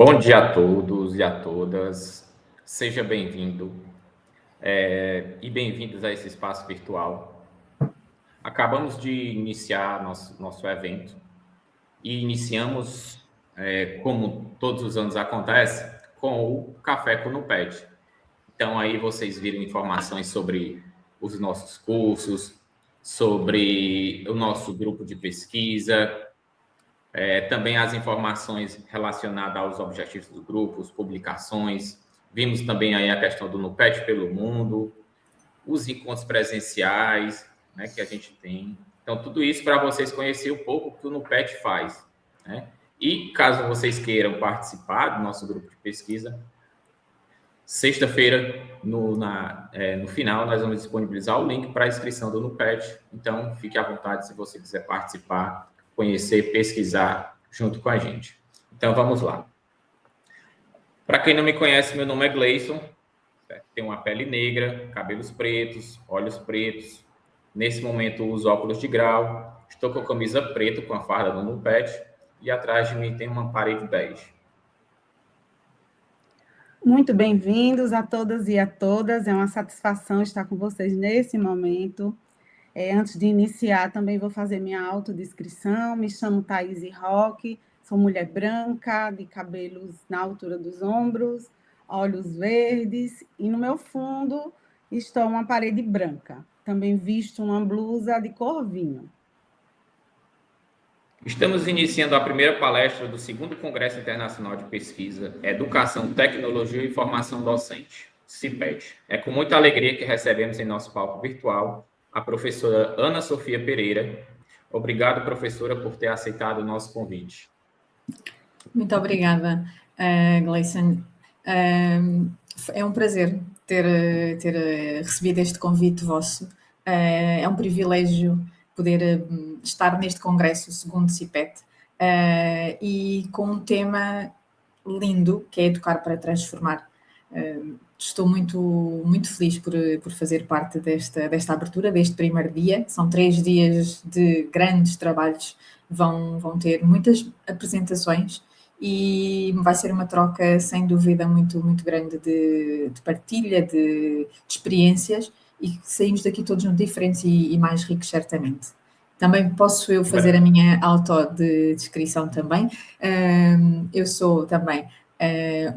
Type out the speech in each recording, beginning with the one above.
Bom dia a todos e a todas. Seja bem-vindo e bem-vindos a esse espaço virtual. Acabamos de iniciar nosso evento e iniciamos, como todos os anos acontece, com o Café com o Nupet. Então, aí vocês viram informações sobre os nossos cursos, sobre o nosso grupo de pesquisa, também as informações relacionadas aos objetivos do grupo, as publicações. Vimos também aí a questão do Nupet pelo mundo, os encontros presenciais, né, que a gente tem. Então, tudo isso para vocês conhecerem um pouco o que o Nupet faz, né? E caso vocês queiram participar do nosso grupo de pesquisa, sexta-feira, no final, nós vamos disponibilizar o link para a inscrição do Nupet. Então, fique à vontade se você quiser participar, conhecer, pesquisar junto com a gente. Então, vamos lá. Para quem não me conhece, meu nome é Gleison. Tenho uma pele negra, cabelos pretos, olhos pretos. Nesse momento, uso óculos de grau. Estou com a camisa preta com a farda do Nupet. E atrás de mim tem uma parede bege. Muito bem-vindos a todas e a todas. É uma satisfação estar com vocês nesse momento. Antes de iniciar, também vou fazer minha autodescrição. Me chamo Thaís Roque, sou mulher branca, de cabelos na altura dos ombros, olhos verdes, e no meu fundo está uma parede branca. Também visto uma blusa de cor vinho. Estamos iniciando a primeira palestra do segundo Congresso Internacional de Pesquisa, Educação, Tecnologia e Formação Docente, CIPET. É com muita alegria que recebemos em nosso palco virtual a professora Ana Sofia Pereira. Obrigado, professora, por ter aceitado o nosso convite. Muito obrigada, Gleison. É um prazer ter recebido este convite vosso. É um privilégio poder estar neste congresso, o segundo CIPET, e com um tema lindo, que é Educar para Transformar. Estou muito feliz por fazer parte desta abertura, deste primeiro dia. São 3 dias de grandes trabalhos, vão ter muitas apresentações e vai ser uma troca, sem dúvida, muito grande de partilha, de experiências, e saímos daqui todos muito diferentes e mais ricos, certamente. Também posso eu fazer a minha autodescrição também. Eu sou também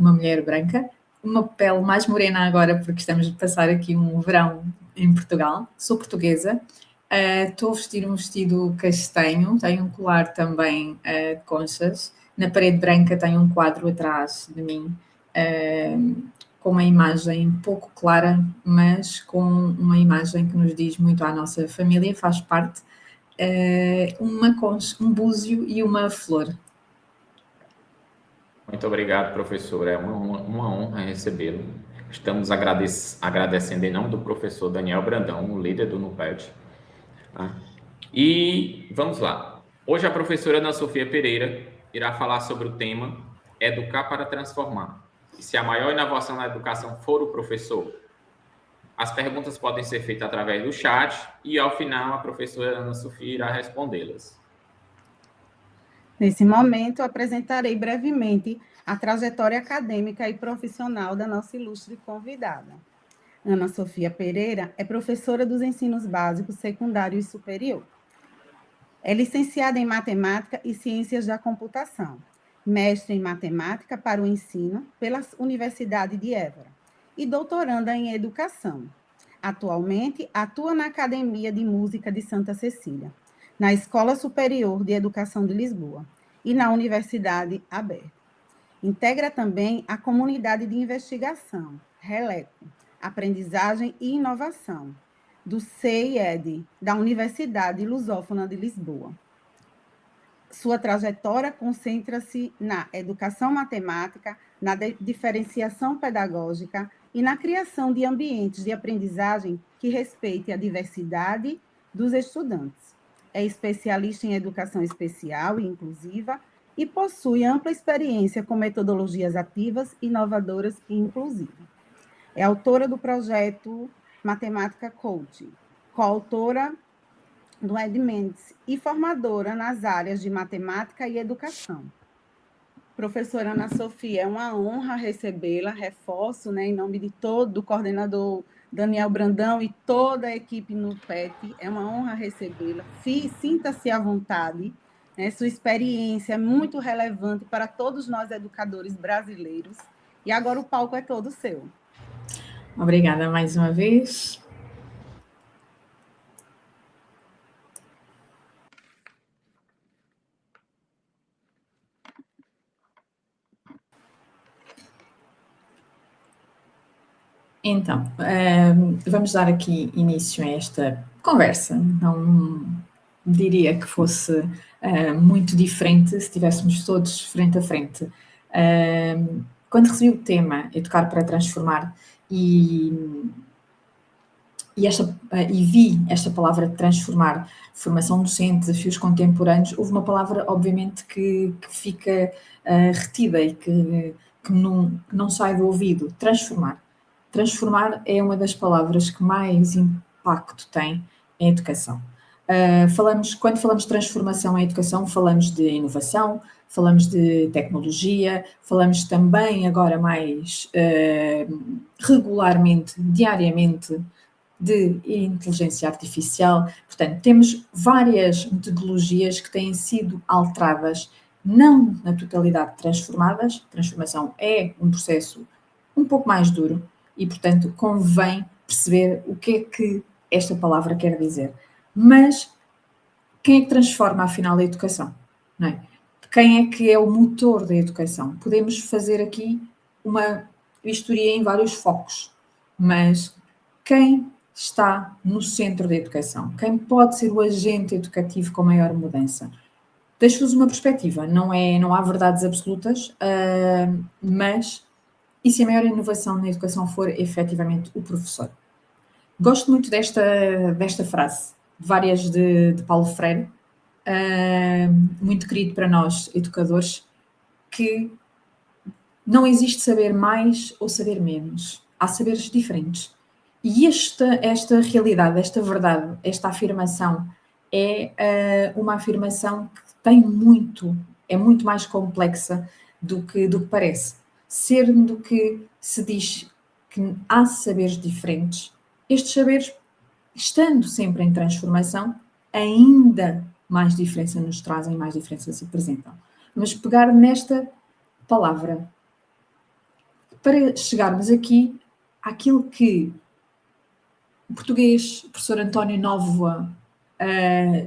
uma mulher branca, uma pele mais morena agora, porque estamos a passar aqui um verão em Portugal. Sou portuguesa, estou a vestir um vestido castanho, tenho um colar também de conchas. Na parede branca tenho um quadro atrás de mim, com uma imagem pouco clara, mas com uma imagem que nos diz muito à nossa família, faz parte, uma concha, um búzio e uma flor. Muito obrigado, professor. É uma honra recebê-lo. Estamos agradecendo em nome do professor Daniel Brandão, o líder do Nupet. E vamos lá. Hoje a professora Ana Sofia Pereira irá falar sobre o tema Educar para Transformar. E se a maior inovação na educação for o professor? As perguntas podem ser feitas através do chat e, ao final, a professora Ana Sofia irá respondê-las. Nesse momento, apresentarei brevemente a trajetória acadêmica e profissional da nossa ilustre convidada. Ana Sofia Pereira é professora dos ensinos básicos, secundário e superior. É licenciada em Matemática e Ciências da Computação, mestre em Matemática para o Ensino pela Universidade de Évora e doutoranda em Educação. Atualmente, atua na Academia de Música de Santa Cecília, na Escola Superior de Educação de Lisboa e na Universidade Aberta. Integra também a Comunidade de Investigação, RELECO, Aprendizagem e Inovação, do CEIED, da Universidade Lusófona de Lisboa. Sua trajetória concentra-se na educação matemática, na diferenciação pedagógica e na criação de ambientes de aprendizagem que respeitem a diversidade dos estudantes. É especialista em educação especial e inclusiva e possui ampla experiência com metodologias ativas, inovadoras e inclusivas. É autora do projeto Matemática Coaching, coautora do Edmendes e formadora nas áreas de matemática e educação. Professora Ana Sofia, é uma honra recebê-la, reforço, né, em nome de todo o coordenador Daniel Brandão e toda a equipe no PET, é uma honra recebê-la. Sinta-se à vontade, né, sua experiência é muito relevante para todos nós educadores brasileiros, e agora o palco é todo seu. Obrigada mais uma vez. Então, vamos dar aqui início a esta conversa. Não diria que fosse muito diferente se estivéssemos todos frente a frente. Quando recebi o tema Educar para Transformar e vi esta palavra transformar, formação docente, desafios contemporâneos, houve uma palavra, obviamente, que fica retida e que não sai do ouvido: transformar. Transformar é uma das palavras que mais impacto tem em educação. Quando falamos de transformação em educação, falamos de inovação, falamos de tecnologia, falamos também agora mais regularmente, diariamente, de inteligência artificial. Portanto, temos várias metodologias que têm sido alteradas, não na totalidade transformadas. Transformação é um processo um pouco mais duro e, portanto, convém perceber o que é que esta palavra quer dizer. Mas quem é que transforma, afinal, a educação? Não é? Quem é que é o motor da educação? Podemos fazer aqui uma vistoria em vários focos, mas quem está no centro da educação? Quem pode ser o agente educativo com maior mudança? Deixo-vos uma perspectiva, não há verdades absolutas, mas e se a maior inovação na educação for efetivamente o professor? Gosto muito desta frase, várias de Paulo Freire, muito querido para nós, educadores, que não existe saber mais ou saber menos. Há saberes diferentes. E esta realidade, esta verdade, esta afirmação é uma afirmação que é muito mais complexa do que parece. Sendo que se diz que há saberes diferentes, estes saberes, estando sempre em transformação, ainda mais diferença nos trazem, mais diferença se apresentam. Vamos pegar nesta palavra para chegarmos aqui àquilo que o português, o professor António Nóvoa,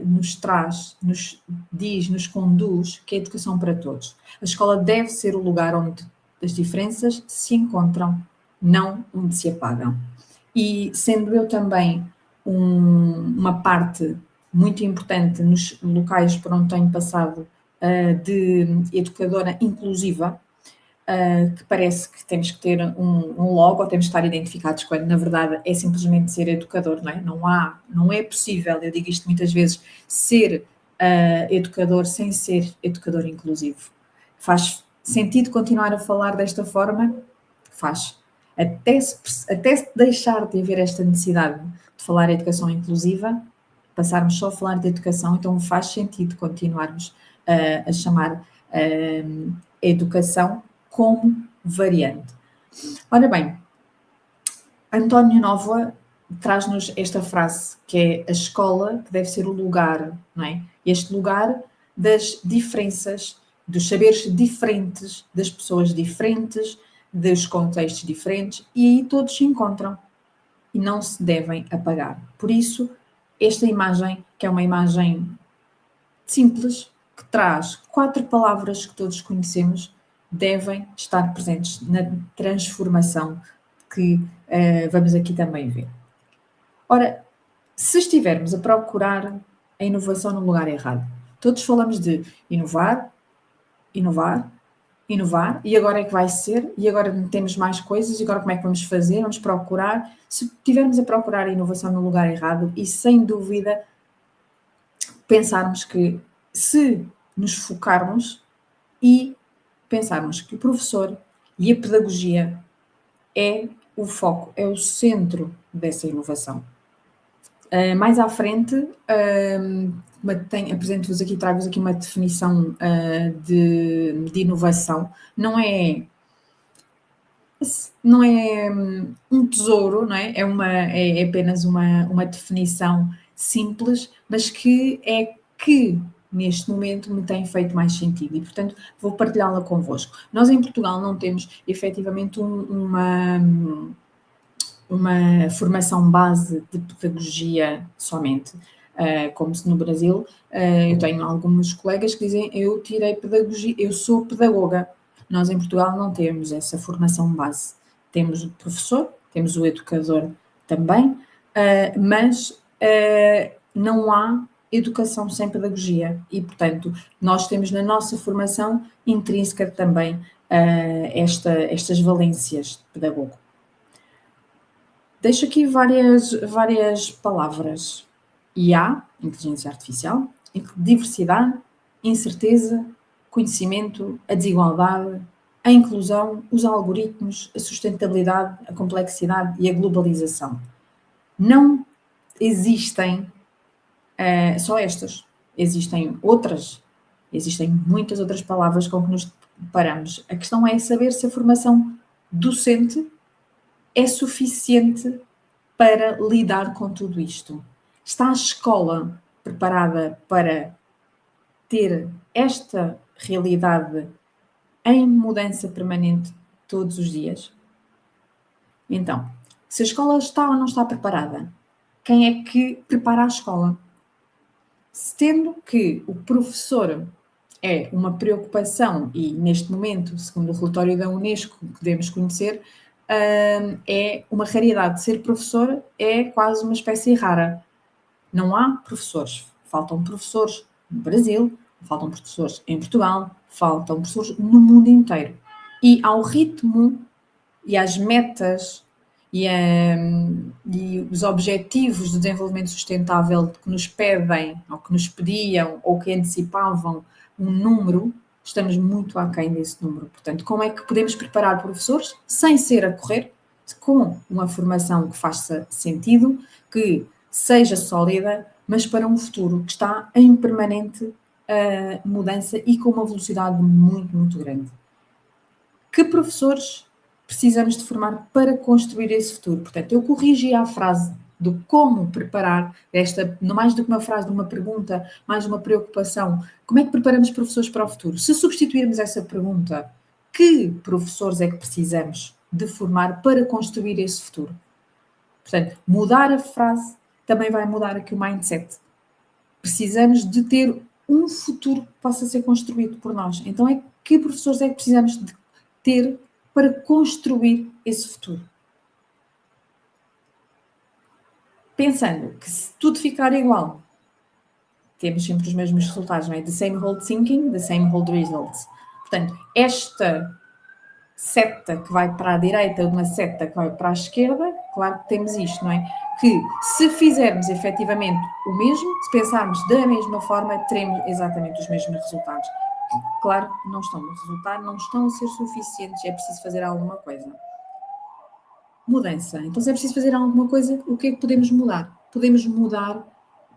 nos traz, nos diz, nos conduz, que é a educação para todos. A escola deve ser o lugar onde as diferenças se encontram, não onde se apagam. E sendo eu também uma parte muito importante nos locais por onde tenho passado de educadora inclusiva, que parece que temos que ter um logo, ou temos que estar identificados, quando na verdade é simplesmente ser educador, não é? Não é possível, eu digo isto muitas vezes, ser educador sem ser educador inclusivo. Faz sentido continuar a falar desta forma? Faz. Até se deixar de haver esta necessidade de falar educação inclusiva, passarmos só a falar de educação, então faz sentido continuarmos a chamar educação como variante. Ora bem, António Nóvoa traz-nos esta frase, que é a escola que deve ser o lugar, não é? Este lugar das diferenças, dos saberes diferentes, das pessoas diferentes, dos contextos diferentes, e aí todos se encontram e não se devem apagar. Por isso, esta imagem, que é uma imagem simples, que traz 4 palavras que todos conhecemos, devem estar presentes na transformação que vamos aqui também ver. Ora, se estivermos a procurar a inovação no lugar errado, todos falamos de inovar, e agora é que vai ser, e agora temos mais coisas, e agora como é que vamos fazer? Vamos procurar. Se estivermos a procurar a inovação no lugar errado, e sem dúvida pensarmos que se nos focarmos e pensarmos que o professor e a pedagogia é o foco, é o centro dessa inovação. Mais à frente, apresento-vos aqui, trago-vos aqui uma definição de inovação. Não é um tesouro, não é? É apenas uma definição simples, mas que neste momento me tem feito mais sentido e, portanto, vou partilhá-la convosco. Nós em Portugal não temos efetivamente uma formação base de pedagogia somente, como se no Brasil, eu tenho alguns colegas que dizem eu tirei pedagogia, eu sou pedagoga. Nós em Portugal não temos essa formação base. Temos o professor, temos o educador também, mas não há educação sem pedagogia e, portanto, nós temos na nossa formação intrínseca também estas valências de pedagogo. Deixo aqui várias palavras. IA, inteligência artificial, diversidade, incerteza, conhecimento, a desigualdade, a inclusão, os algoritmos, a sustentabilidade, a complexidade e a globalização. Não existem só estas. Existem outras. Existem muitas outras palavras com que nos deparamos. A questão é saber se a formação docente é suficiente para lidar com tudo isto. Está a escola preparada para ter esta realidade em mudança permanente todos os dias? Então, se a escola está ou não está preparada, quem é que prepara a escola? Tendo que o professor é uma preocupação, e neste momento, segundo o relatório da Unesco, que devemos conhecer, é uma raridade. Ser professor é quase uma espécie rara. Não há professores. Faltam professores no Brasil, faltam professores em Portugal, faltam professores no mundo inteiro. E ao ritmo e às metas e os objetivos de desenvolvimento sustentável que nos pedem, ou que nos pediam, ou que antecipavam um número, estamos muito aquém desse número. Portanto, como é que podemos preparar professores sem ser a correr, com uma formação que faça sentido, que seja sólida, mas para um futuro que está em permanente mudança e com uma velocidade muito, muito grande? Que professores precisamos de formar para construir esse futuro? Portanto, eu corrigi a frase do como preparar não mais do que uma frase de uma pergunta, mais uma preocupação. Como é que preparamos professores para o futuro? Se substituirmos essa pergunta, que professores é que precisamos de formar para construir esse futuro? Portanto, mudar a frase também vai mudar aqui o mindset. Precisamos de ter um futuro que possa ser construído por nós. Então, que professores é que precisamos de ter para construir esse futuro? Pensando que se tudo ficar igual, temos sempre os mesmos resultados, não é? The same old thinking, the same old results. Portanto, esta seta que vai para a direita ou uma seta que vai para a esquerda, claro que temos isto, não é? Que se fizermos efetivamente o mesmo, se pensarmos da mesma forma, teremos exatamente os mesmos resultados. Claro, não estão a resultar, não estão a ser suficientes, é preciso fazer alguma coisa. Mudança. Então, se é preciso fazer alguma coisa, o que é que podemos mudar? Podemos mudar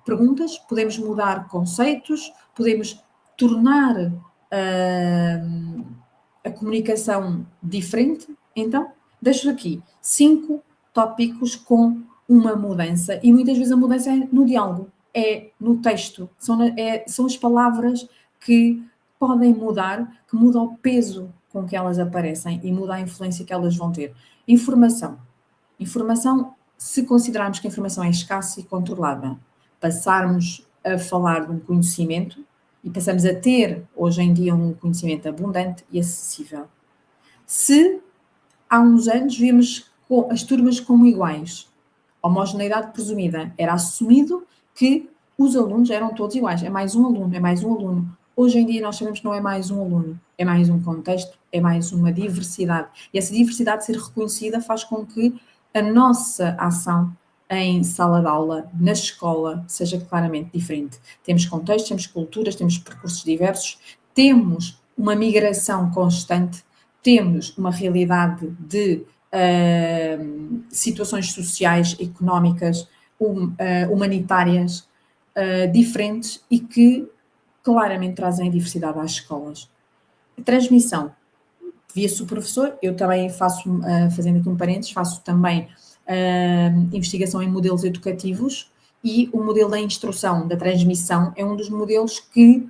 perguntas, podemos mudar conceitos, podemos tornar a comunicação diferente. Então, deixo aqui 5 tópicos com uma mudança, e muitas vezes a mudança é no diálogo, é no texto, são as palavras que podem mudar, que mudam o peso com que elas aparecem e muda a influência que elas vão ter. Informação. Informação, se considerarmos que a informação é escassa e controlada, passarmos a falar de um conhecimento e passamos a ter, hoje em dia, um conhecimento abundante e acessível. Se há uns anos víamos as turmas como iguais, homogeneidade presumida, era assumido que os alunos eram todos iguais, é mais um aluno, é mais um aluno. Hoje em dia nós sabemos que não é mais um aluno, é mais um contexto, é mais uma diversidade. E essa diversidade ser reconhecida faz com que a nossa ação em sala de aula, na escola, seja claramente diferente. Temos contextos, temos culturas, temos percursos diversos, temos uma migração constante, temos uma realidade de situações sociais, económicas, humanitárias diferentes e que claramente trazem a diversidade às escolas. A transmissão via-se o professor, eu também faço, fazendo aqui um parênteses, faço também investigação em modelos educativos e o modelo da instrução, da transmissão, é um dos modelos que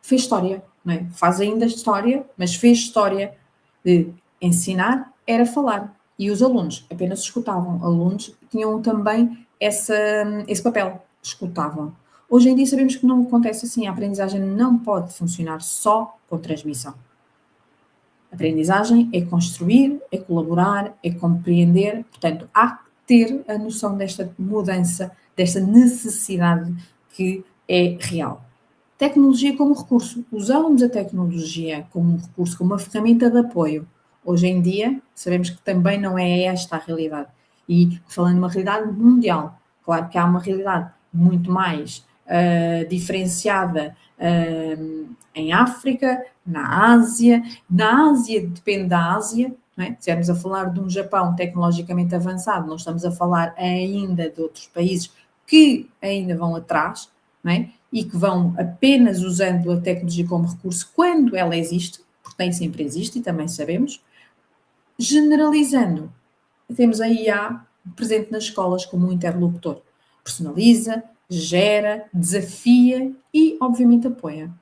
fez história, não é? Faz ainda história, mas fez história de ensinar, era falar. E os alunos apenas escutavam. Alunos tinham também esse papel, escutavam. Hoje em dia sabemos que não acontece assim. A aprendizagem não pode funcionar só com transmissão. A aprendizagem é construir, é colaborar, é compreender. Portanto, há que ter a noção desta mudança, desta necessidade que é real. Tecnologia como recurso. Usamos a tecnologia como um recurso, como uma ferramenta de apoio. Hoje em dia, sabemos que também não é esta a realidade. E falando de uma realidade mundial, claro que há uma realidade muito mais diferenciada em África, na Ásia. Na Ásia, depende da Ásia, não é? Se estivermos a falar de um Japão tecnologicamente avançado, não estamos a falar ainda de outros países que ainda vão atrás, não é? E que vão apenas usando a tecnologia como recurso quando ela existe, porque nem sempre existe e também sabemos. Generalizando, temos a IA presente nas escolas como um interlocutor. Personaliza, gera, desafia e, obviamente, apoia.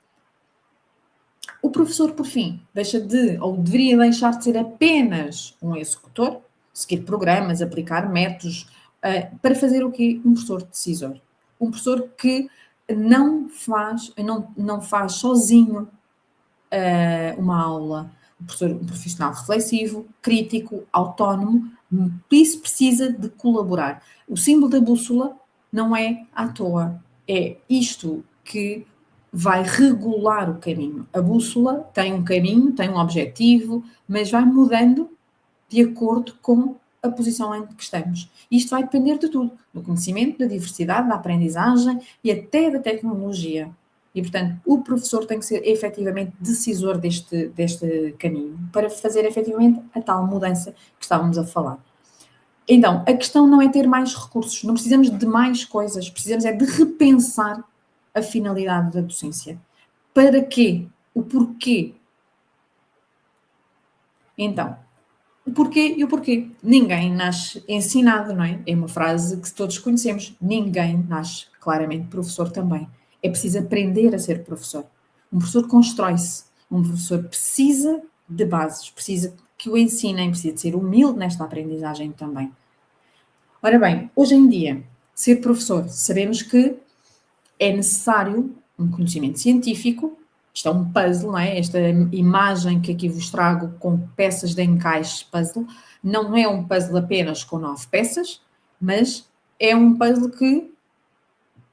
O professor, por fim, deixa de, ou deveria deixar de ser apenas um executor, seguir programas, aplicar métodos, para fazer o quê? Um professor decisor. Um professor que não faz sozinho uma aula. Um profissional reflexivo, crítico, autónomo, isso precisa de colaborar. O símbolo da bússola não é à toa, é isto que vai regular o caminho. A bússola tem um caminho, tem um objetivo, mas vai mudando de acordo com a posição em que estamos. Isto vai depender de tudo, do conhecimento, da diversidade, da aprendizagem e até da tecnologia. E, portanto, o professor tem que ser efetivamente decisor deste caminho para fazer efetivamente a tal mudança que estávamos a falar. Então, a questão não é ter mais recursos, não precisamos de mais coisas, precisamos é de repensar a finalidade da docência. Para quê? O porquê? Então, o porquê e o porquê. Ninguém nasce ensinado, não é? É uma frase que todos conhecemos. Ninguém nasce claramente professor também. É preciso aprender a ser professor. Um professor constrói-se. Um professor precisa de bases, precisa que o ensinem, precisa de ser humilde nesta aprendizagem também. Ora bem, hoje em dia, ser professor, sabemos que é necessário um conhecimento científico. Isto é um puzzle, não é? Esta imagem que aqui vos trago com peças de encaixe puzzle, não é um puzzle apenas com 9 peças, mas é um puzzle que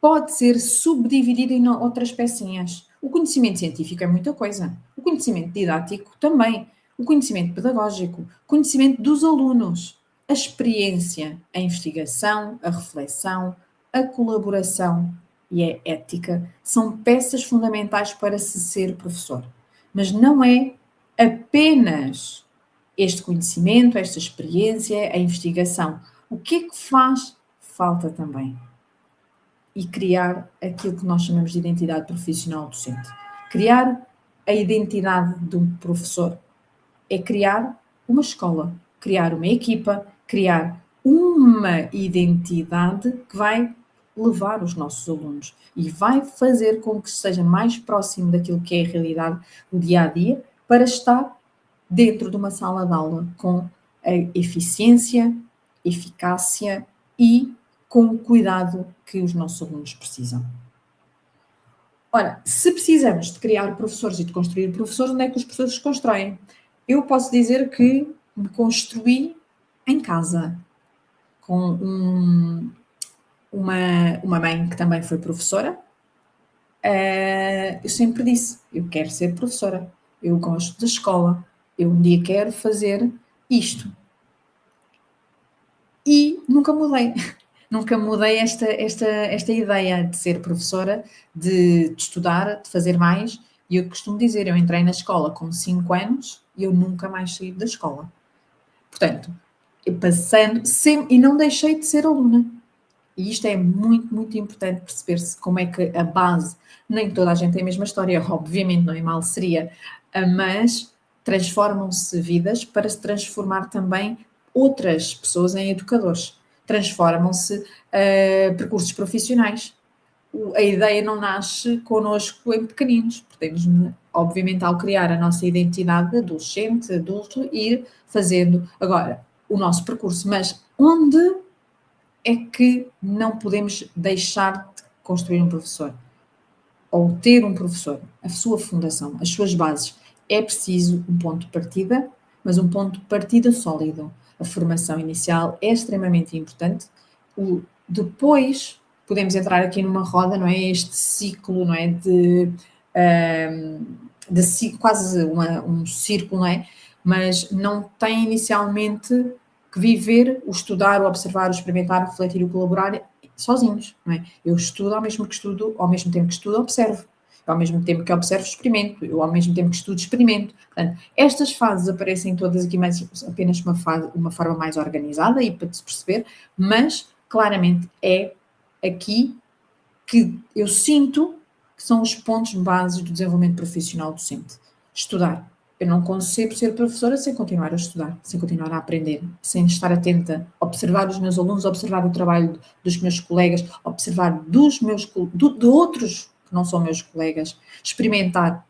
pode ser subdividido em outras pecinhas. O conhecimento científico é muita coisa. O conhecimento didático também. O conhecimento pedagógico. O conhecimento dos alunos. A experiência, a investigação, a reflexão, a colaboração e a ética são peças fundamentais para se ser professor. Mas não é apenas este conhecimento, esta experiência, a investigação. O que é que faz falta também? E criar aquilo que nós chamamos de identidade profissional docente. Criar a identidade de um professor é criar uma escola, criar uma equipa, criar uma identidade que vai levar os nossos alunos e vai fazer com que seja mais próximo daquilo que é a realidade do dia-a-dia para estar dentro de uma sala de aula com a eficiência, eficácia e com o cuidado que os nossos alunos precisam. Ora, se precisamos de criar professores e de construir professores, onde é que os professores se constroem? Eu posso dizer que me construí em casa, com uma mãe que também foi professora. Eu sempre disse, eu quero ser professora, eu gosto da escola, eu um dia quero fazer isto. E nunca mudei. Nunca mudei esta ideia de ser professora, de estudar, de fazer mais. E eu costumo dizer, eu entrei na escola com 5 anos e eu nunca mais saí da escola. Portanto, passando sempre, e não deixei de ser aluna. E isto é muito, muito importante perceber-se como é que a base, nem toda a gente tem a mesma história, obviamente, não é mal seria, mas transformam-se vidas para se transformar também outras pessoas em educadores. Transformam-se percursos profissionais. A ideia não nasce connosco em pequeninos. Podemos, obviamente, ao criar a nossa identidade de adolescente, adulto, ir fazendo agora o nosso percurso. Mas onde é que não podemos deixar de construir um professor? Ou ter um professor, a sua fundação, as suas bases. É preciso um ponto de partida, mas um ponto de partida sólido. A formação inicial é extremamente importante. Depois podemos entrar aqui numa roda, não é? Este ciclo, não é? De quase um círculo, não é? Mas não tem inicialmente que viver o estudar, o observar, o experimentar, o refletir e o colaborar sozinhos, não é? Eu estudo ao mesmo tempo que estudo, observo. Ao mesmo tempo que observo, experimento. Eu, ao mesmo tempo que estudo, experimento. Portanto, estas fases aparecem todas aqui apenas de uma forma mais organizada e para se perceber, mas claramente é aqui que eu sinto que são os pontos básicos do desenvolvimento profissional docente. Estudar. Eu não concebo ser professora sem continuar a estudar, sem continuar a aprender, sem estar atenta, observar os meus alunos, observar o trabalho dos meus colegas, observar de outros que não são meus colegas, experimentar,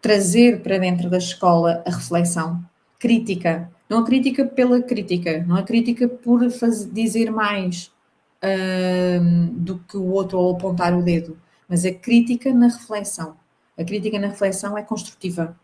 trazer para dentro da escola a reflexão crítica. Não a crítica pela crítica, não a crítica por dizer mais do que o outro ou apontar o dedo, mas a crítica na reflexão. A crítica na reflexão é construtiva,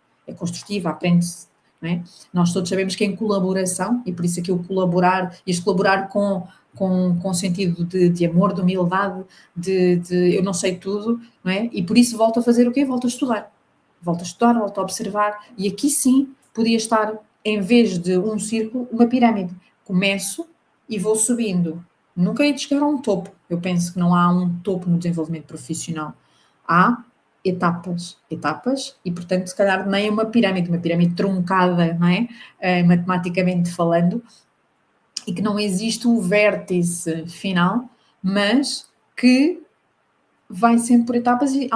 aprende-se, não é? Nós todos sabemos que em colaboração, e por isso aqui o colaborar, este colaborar com sentido de amor, de humildade, de eu não sei tudo, não é? E por isso volto a fazer o quê? Volto a estudar, volto a observar, e aqui sim podia estar, em vez de um círculo, uma pirâmide. Começo e vou subindo. Nunca hei de chegar a um topo. Eu penso que não há um topo no desenvolvimento profissional. Há etapas, e portanto se calhar nem é uma pirâmide truncada, não é? Matematicamente falando, e que não existe o vértice final, mas que vai sendo por etapas e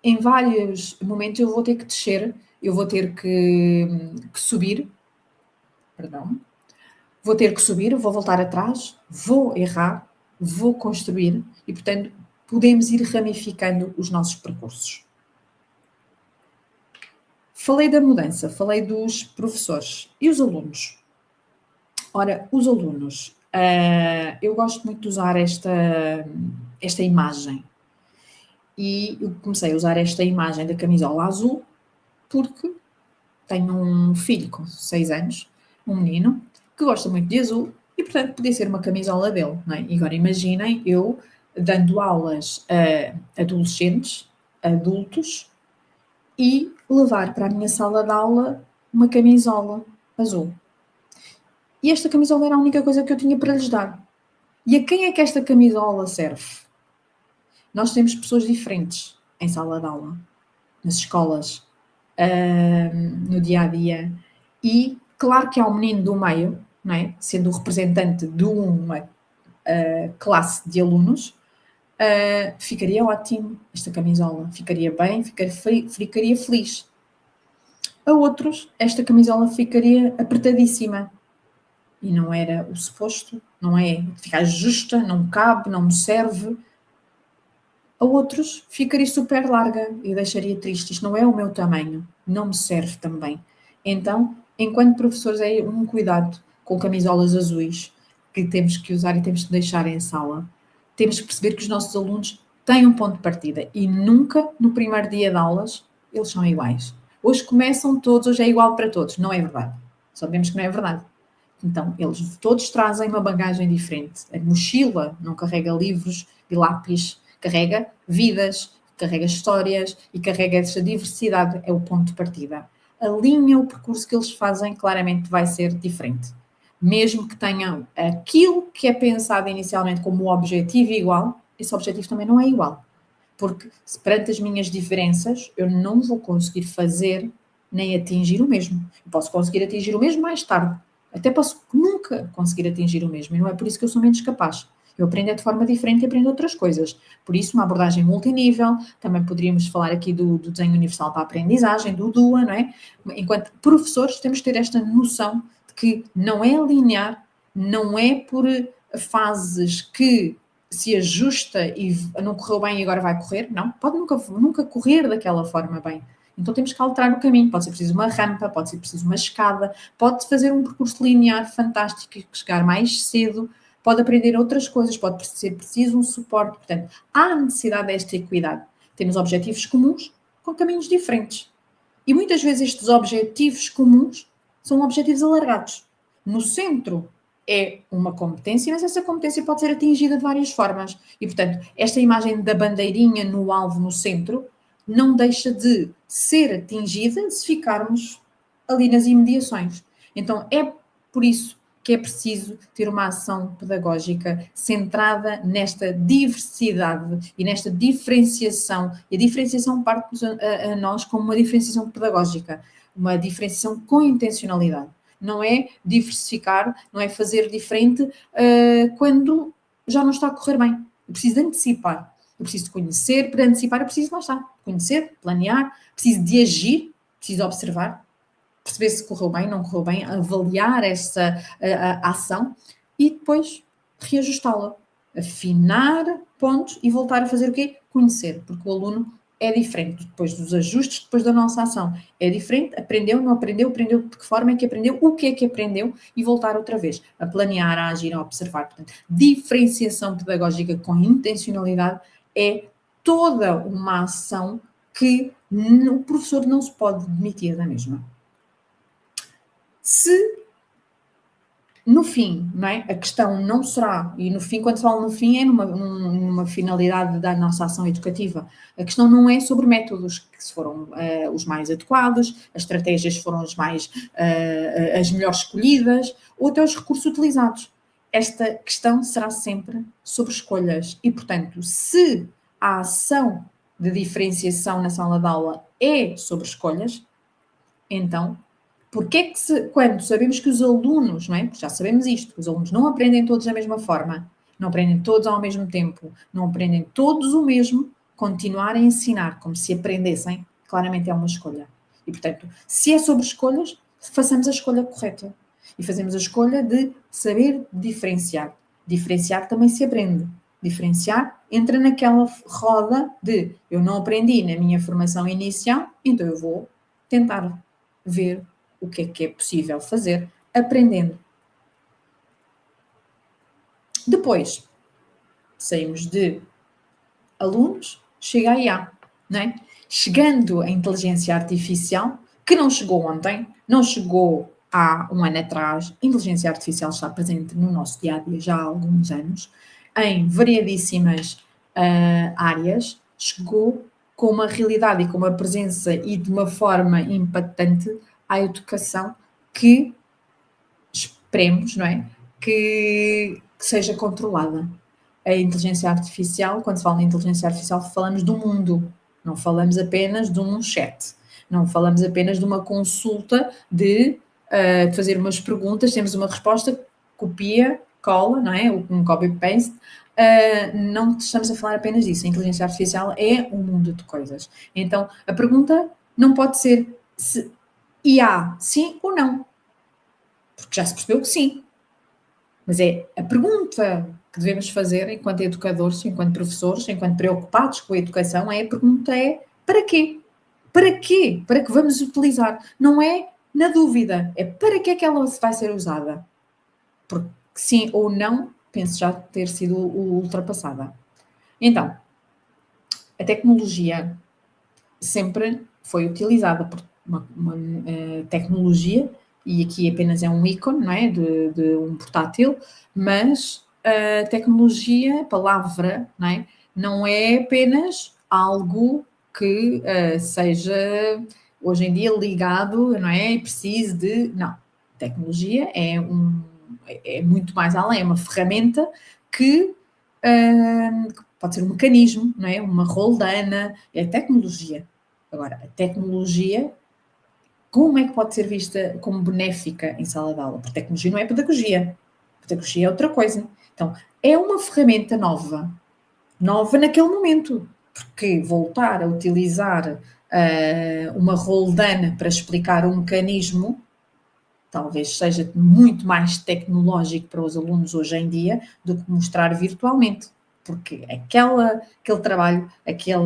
em vários momentos eu vou ter que descer, eu vou ter que subir, vou ter que subir, vou voltar atrás, vou errar, vou construir e, portanto, podemos ir ramificando os nossos percursos. Falei da mudança, falei dos professores e os alunos. Ora, os alunos, eu gosto muito de usar esta imagem e eu comecei a usar esta imagem da camisola azul porque tenho um filho com 6 anos, um menino, que gosta muito de azul e, portanto, podia ser uma camisola dele, não é? E agora imaginem eu dando aulas a adolescentes, adultos, e levar para a minha sala de aula uma camisola azul. E esta camisola era a única coisa que eu tinha para lhes dar. E a quem é que esta camisola serve? Nós temos pessoas diferentes em sala de aula, nas escolas, no dia-a-dia, e claro que há um menino do meio, não é? Sendo o representante de uma classe de alunos, ficaria ótimo esta camisola, ficaria bem, ficaria feliz. A outros, esta camisola ficaria apertadíssima, e não era o suposto, não é? Ficar justa, não cabe, não me serve. A outros, ficaria super larga e deixaria triste. Isto não é o meu tamanho, não me serve também. Então, enquanto professores, é um cuidado com camisolas azuis que temos que usar e temos que deixar em sala. Temos que perceber que os nossos alunos têm um ponto de partida e nunca, no primeiro dia de aulas, eles são iguais. Hoje começam todos, hoje é igual para todos. Não é verdade. Sabemos que não é verdade. Então, eles todos trazem uma bagagem diferente. A mochila não carrega livros e lápis, carrega vidas, carrega histórias e carrega essa diversidade, é o ponto de partida. A linha, o percurso que eles fazem, claramente vai ser diferente. Mesmo que tenham aquilo que é pensado inicialmente como o objetivo igual, esse objetivo também não é igual. Porque, perante as minhas diferenças, eu não vou conseguir fazer nem atingir o mesmo. Eu posso conseguir atingir o mesmo mais tarde. Até posso nunca conseguir atingir o mesmo. E não é por isso que eu sou menos capaz. Eu aprendo de forma diferente e aprendo outras coisas. Por isso, uma abordagem multinível, também poderíamos falar aqui do desenho universal para a aprendizagem, do DUA, não é? Enquanto professores, temos que ter esta noção de que não é linear, não é por fases que se ajusta e não correu bem e agora vai correr, não. Pode nunca correr daquela forma bem. Então temos que alterar o caminho. Pode ser preciso uma rampa, pode ser preciso uma escada, pode fazer um percurso linear fantástico e chegar mais cedo, pode aprender outras coisas, pode ser preciso um suporte. Portanto, há necessidade desta equidade. Temos objetivos comuns com caminhos diferentes. E muitas vezes estes objetivos comuns são objetivos alargados. No centro é uma competência, mas essa competência pode ser atingida de várias formas. E, portanto, esta imagem da bandeirinha no alvo no centro não deixa de ser atingida se ficarmos ali nas imediações. Então, é por isso que é preciso ter uma ação pedagógica centrada nesta diversidade e nesta diferenciação. E a diferenciação parte a nós como uma diferenciação pedagógica, uma diferenciação com intencionalidade. Não é diversificar, não é fazer diferente quando já não está a correr bem. Eu preciso de antecipar, eu preciso de conhecer, para antecipar eu preciso, lá está, conhecer, planear, preciso de agir, preciso de observar, perceber se correu bem, não correu bem, avaliar essa ação e depois reajustá-la, afinar pontos e voltar a fazer o quê? Conhecer, porque o aluno é diferente depois dos ajustes, depois da nossa ação. É diferente, aprendeu, não aprendeu, aprendeu de que forma é que aprendeu, o que é que aprendeu e voltar outra vez a planear, a agir, a observar. Portanto, diferenciação pedagógica com intencionalidade é toda uma ação que o professor não se pode demitir da mesma. Se no fim, não é? A questão não será, e no fim, quando se fala no fim, é numa finalidade da nossa ação educativa. A questão não é sobre métodos que foram os mais adequados, as estratégias foram as melhores escolhidas, ou até os recursos utilizados. Esta questão será sempre sobre escolhas. E, portanto, se a ação de diferenciação na sala de aula é sobre escolhas, então porque é que quando sabemos que os alunos, não é? Porque já sabemos isto, os alunos não aprendem todos da mesma forma, não aprendem todos ao mesmo tempo, não aprendem todos o mesmo, continuar a ensinar como se aprendessem, claramente é uma escolha. E, portanto, se é sobre escolhas, façamos a escolha correta. E fazemos a escolha de saber diferenciar. Diferenciar também se aprende. Diferenciar entra naquela roda de eu não aprendi na minha formação inicial, então eu vou tentar ver o que é possível fazer aprendendo. Depois, saímos de alunos, chega a IA, não é? Chegando a inteligência artificial, que não chegou ontem, não chegou há um ano atrás, a inteligência artificial está presente no nosso dia-a-dia já há alguns anos, em variadíssimas áreas, chegou com uma realidade e com uma presença e de uma forma impactante à educação que esperemos, não é? Que seja controlada. A inteligência artificial, quando se fala em inteligência artificial, falamos do mundo, não falamos apenas de um chat, não falamos apenas de uma consulta de fazer umas perguntas, temos uma resposta, copia, cola, não é? Um copy-paste. Não estamos a falar apenas disso. A inteligência artificial é um mundo de coisas. Então, a pergunta não pode ser se IA, sim ou não. Porque já se percebeu que sim. Mas é a pergunta que devemos fazer enquanto educadores, enquanto professores, enquanto preocupados com a educação, a pergunta é para quê? Para quê? Para que vamos utilizar? Não é na dúvida, é para que é que ela vai ser usada? Porque sim ou não, penso já ter sido ultrapassada. Então, a tecnologia sempre foi utilizada por uma tecnologia, e aqui apenas é um ícone, não é? De um portátil, mas a tecnologia, a palavra, não é? Não é apenas algo que seja hoje em dia ligado, não é? E precise de... Não. Tecnologia é muito mais além, é uma ferramenta que pode ser um mecanismo, não é? Uma roldana, é tecnologia. Agora, a tecnologia, como é que pode ser vista como benéfica em sala de aula? Porque tecnologia não é pedagogia. Pedagogia é outra coisa. Então, é uma ferramenta nova naquele momento, porque voltar a utilizar uma roldana para explicar um mecanismo talvez seja muito mais tecnológico para os alunos hoje em dia do que mostrar virtualmente, porque aquele trabalho, aqueles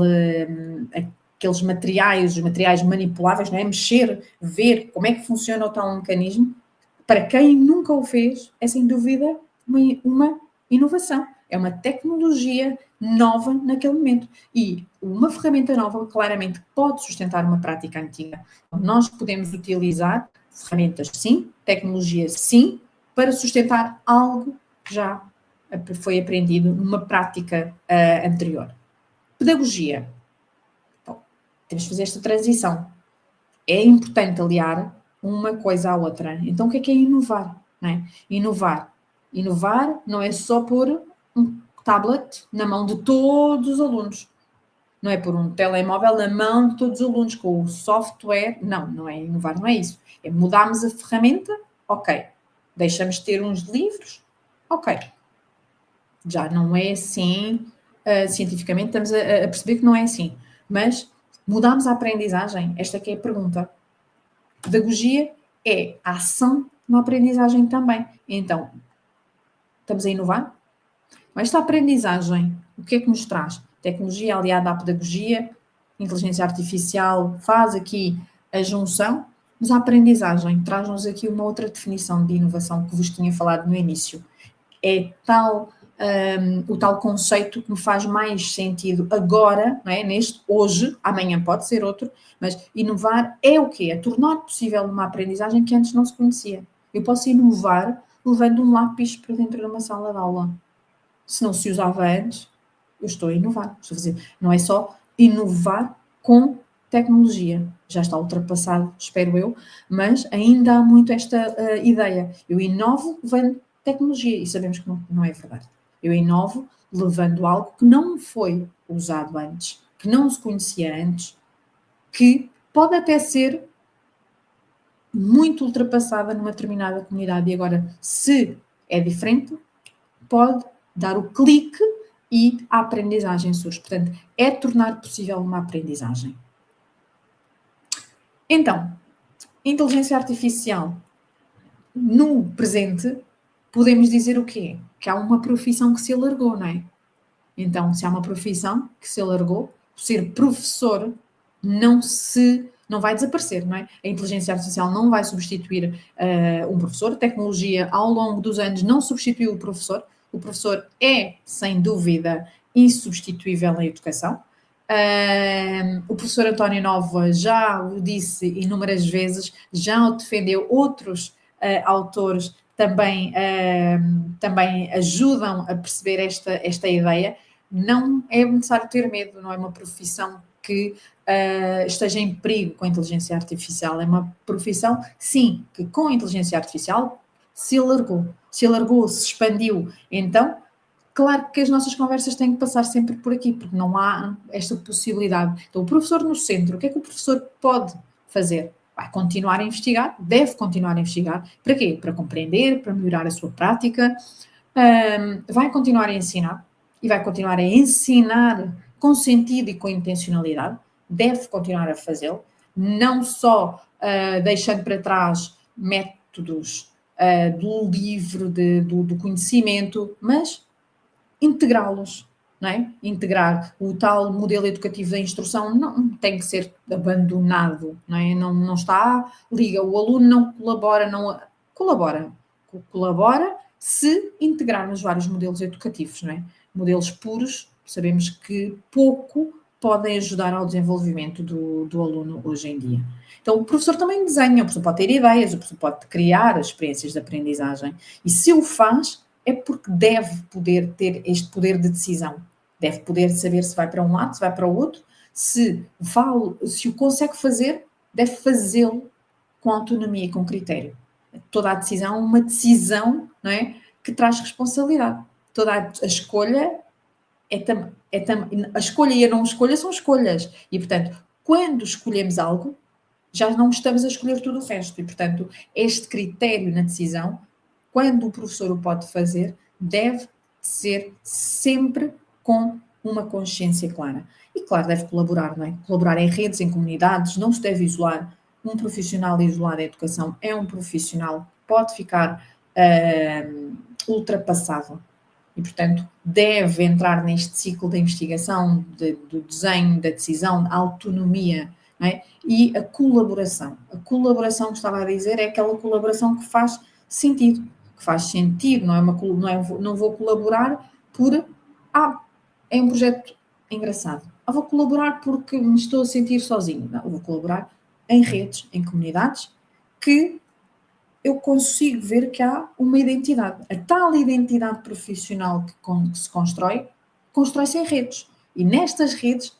materiais, os materiais manipuláveis, não é? Mexer, ver como é que funciona o tal mecanismo, para quem nunca o fez, é sem dúvida uma inovação. É uma tecnologia nova naquele momento. E uma ferramenta nova, claramente, pode sustentar uma prática antiga. Nós podemos utilizar ferramentas, sim, tecnologia, sim, para sustentar algo que já foi aprendido numa prática anterior. Pedagogia. Então, temos que fazer esta transição. É importante aliar uma coisa à outra. Então, o que é inovar? Não é? Inovar não é só pôr um tablet na mão de todos os alunos. Não é pôr um telemóvel na mão de todos os alunos com o software. Não é inovar, não é isso. É mudarmos a ferramenta, ok. Deixamos de ter uns livros, ok. Já não é assim, cientificamente estamos a perceber que não é assim. Mas mudamos a aprendizagem? Esta aqui é a pergunta. Pedagogia é a ação na aprendizagem também. Então, estamos a inovar? Esta aprendizagem, o que é que nos traz? Tecnologia aliada à pedagogia, inteligência artificial faz aqui a junção, mas a aprendizagem traz-nos aqui uma outra definição de inovação que vos tinha falado no início. É o tal conceito que me faz mais sentido agora, não é? Neste, hoje, amanhã pode ser outro, mas inovar é o quê? É tornar possível uma aprendizagem que antes não se conhecia. Eu posso inovar levando um lápis para dentro de uma sala de aula. Se não se usava antes, eu estou a inovar. Estou a fazer. Não é só inovar com tecnologia. Já está ultrapassado, espero eu, mas ainda há muito esta ideia. Eu inovo levando tecnologia e sabemos que não é verdade. Eu inovo levando algo que não foi usado antes, que não se conhecia antes, que pode até ser muito ultrapassada numa determinada comunidade. E agora, se é diferente, pode dar o clique e a aprendizagem surge. Portanto, é tornar possível uma aprendizagem. Então, inteligência artificial. No presente, podemos dizer o quê? Que há uma profissão que se alargou, não é? Então, se há uma profissão que se alargou, ser professor não vai desaparecer, não é? A inteligência artificial não vai substituir um professor. A tecnologia, ao longo dos anos, não substituiu o professor. O professor é, sem dúvida, insubstituível na educação. O professor António Nova já o disse inúmeras vezes, já o defendeu, outros autores também ajudam a perceber esta ideia. Não é necessário ter medo, não é uma profissão que esteja em perigo com a inteligência artificial. É uma profissão, sim, que com a inteligência artificial se alargou, se expandiu. Então, claro que as nossas conversas têm que passar sempre por aqui, porque não há esta possibilidade. Então, o professor no centro, o que é que o professor pode fazer? Vai continuar a investigar, deve continuar a investigar. Para quê? Para compreender, para melhorar a sua prática. Vai continuar a ensinar e vai continuar a ensinar com sentido e com intencionalidade. Deve continuar a fazê-lo, não só deixando para trás métodos do livro, do conhecimento, mas integrá-los, não é? Integrar o tal modelo educativo da instrução não tem que ser abandonado, não é? Não está, liga, o aluno não colabora, colabora se integrarmos vários modelos educativos, não é? Modelos puros, sabemos que pouco podem ajudar ao desenvolvimento do aluno hoje em dia. Então, o professor também desenha, o professor pode ter ideias, o professor pode criar experiências de aprendizagem. E se o faz, é porque deve poder ter este poder de decisão. Deve poder saber se vai para um lado, se vai para o outro. Se o consegue fazer, deve fazê-lo com autonomia e com critério. Toda a decisão é uma decisão, não é, que traz responsabilidade. Toda a escolha a escolha e a não escolha são escolhas. E, portanto, quando escolhemos algo, já não estamos a escolher tudo o resto. E, portanto, este critério na decisão, quando o professor o pode fazer, deve ser sempre com uma consciência clara. E claro, deve colaborar, não é? Colaborar em redes, em comunidades, não se deve isolar. Um profissional isolado da educação é um profissional que pode ficar ultrapassado. E, portanto, deve entrar neste ciclo da investigação, do desenho, da decisão, da autonomia, não é? E a colaboração. A colaboração que estava a dizer é aquela colaboração que faz sentido. Que faz sentido, não vou colaborar por... é um projeto engraçado. Vou colaborar porque me estou a sentir sozinho. Não, vou colaborar em redes, em comunidades, que eu consigo ver que há uma identidade. A tal identidade profissional que se constrói-se em redes. E nestas redes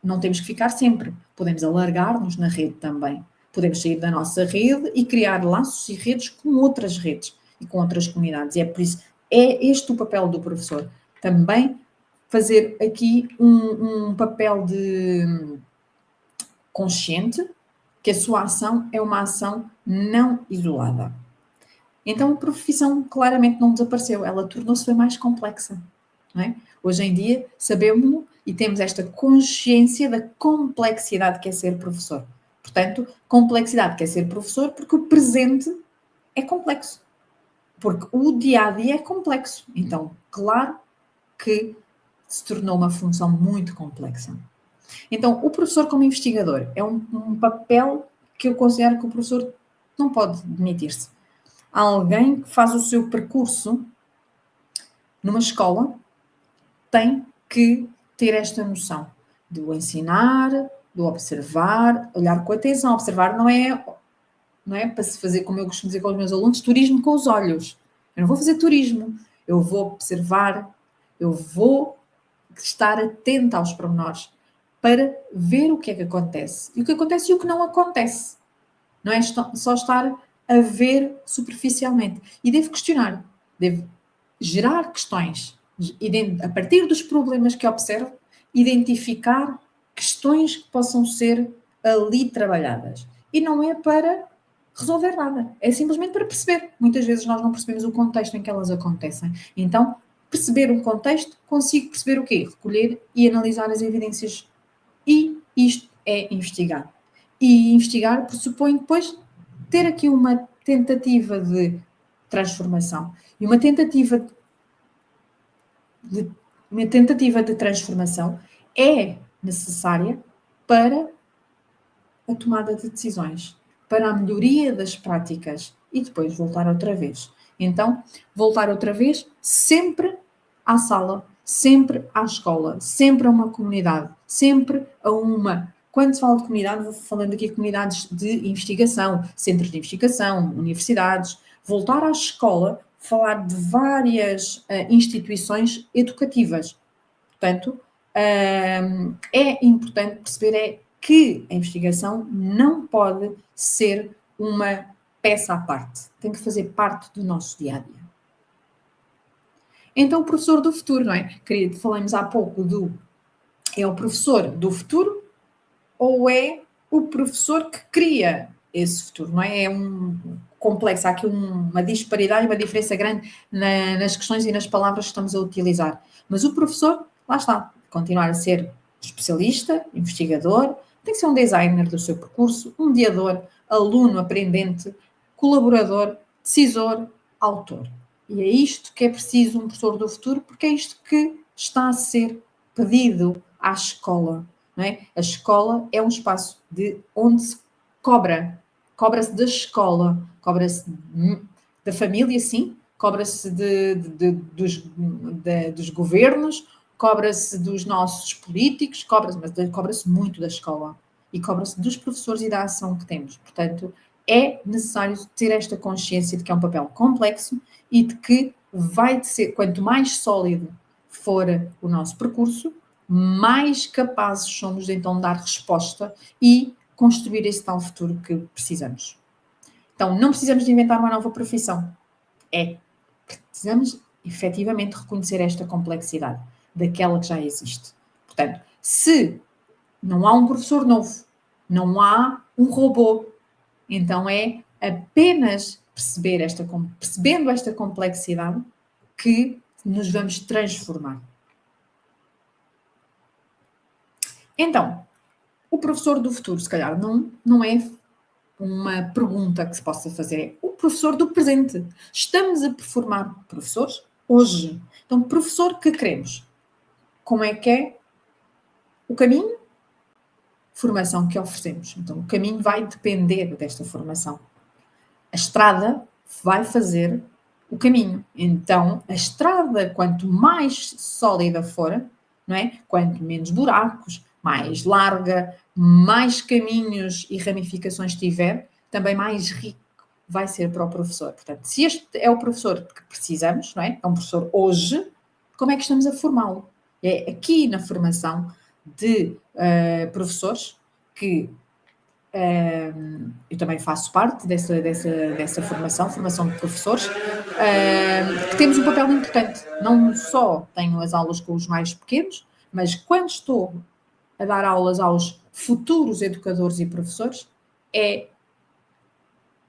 não temos que ficar sempre. Podemos alargar-nos na rede também. Podemos sair da nossa rede e criar laços e redes com outras redes e com outras comunidades. E é por isso, é este o papel do professor. Também fazer aqui um papel de consciente, que a sua ação é uma ação não isolada. Então a profissão claramente não desapareceu, ela tornou-se mais complexa. Não é? Hoje em dia sabemos e temos esta consciência da complexidade que é ser professor. Portanto, complexidade que é ser professor porque o presente é complexo. Porque o dia-a-dia é complexo. Então, claro que se tornou uma função muito complexa. Então, o professor como investigador é um papel que eu considero que o professor não pode demitir-se. Alguém que faz o seu percurso numa escola tem que ter esta noção do ensinar, do observar, olhar com atenção. Observar não é para se fazer, como eu costumo dizer com os meus alunos, turismo com os olhos. Eu não vou fazer turismo, eu vou observar, eu vou estar atenta aos pormenores para ver o que é que acontece. E o que acontece e o que não acontece. Não é só estar a ver superficialmente. E devo questionar, devo gerar questões. A partir dos problemas que observo, identificar questões que possam ser ali trabalhadas. E não é para resolver nada. É simplesmente para perceber. Muitas vezes nós não percebemos o contexto em que elas acontecem. Então, perceber um contexto, consigo perceber o quê? Recolher e analisar as evidências. E isto é investigar. E investigar pressupõe depois ter aqui uma tentativa de transformação. E uma tentativa de transformação é necessária para a tomada de decisões, para a melhoria das práticas e depois voltar outra vez. Então, voltar outra vez sempre à sala, sempre à escola, sempre a uma comunidade, sempre a uma... Quando se fala de comunidade, vou falando aqui de comunidades de investigação, centros de investigação, universidades. Voltar à escola, falar de várias instituições educativas. Portanto, é importante perceber que a investigação não pode ser uma peça à parte. Tem que fazer parte do nosso dia-a-dia. Então, o professor do futuro, não é? Falamos há pouco é o professor do futuro ou é o professor que cria esse futuro, não é? É complexo, há aqui uma disparidade, uma diferença grande nas questões e nas palavras que estamos a utilizar. Mas o professor, lá está, continuar a ser especialista, investigador, tem que ser um designer do seu percurso, um mediador, aluno, aprendente, colaborador, decisor, autor. E é isto que é preciso um professor do futuro, porque é isto que está a ser pedido à escola. Não é? A escola é um espaço onde se cobra-se da escola, cobra-se da família, sim, cobra-se dos governos, cobra-se dos nossos políticos, mas cobra-se muito da escola e cobra-se dos professores e da ação que temos. Portanto, é necessário ter esta consciência de que é um papel complexo e de que vai ser, quanto mais sólido for o nosso percurso, mais capazes somos de então dar resposta e construir esse tal futuro que precisamos. Então, não precisamos de inventar uma nova profissão. Precisamos efetivamente reconhecer esta complexidade daquela que já existe. Portanto, se não há um professor novo, não há um robô, então é apenas percebendo esta complexidade que nos vamos transformar. Então, o professor do futuro, se calhar, não é uma pergunta que se possa fazer, é o professor do presente. Estamos a formar professores hoje. Então, professor que queremos? Como é o caminho? Formação que oferecemos. Então, o caminho vai depender desta formação. A estrada vai fazer o caminho. Então, a estrada, quanto mais sólida for, não é? Quanto menos buracos, mais larga, mais caminhos e ramificações tiver, também mais rico vai ser para o professor. Portanto, se este é o professor que precisamos, não é? É um professor hoje, como é que estamos a formá-lo? É aqui na formação de professores que eu também faço parte dessa formação de professores, que temos um papel importante. Não só tenho as aulas com os mais pequenos, mas quando estou a dar aulas aos futuros educadores e professores, é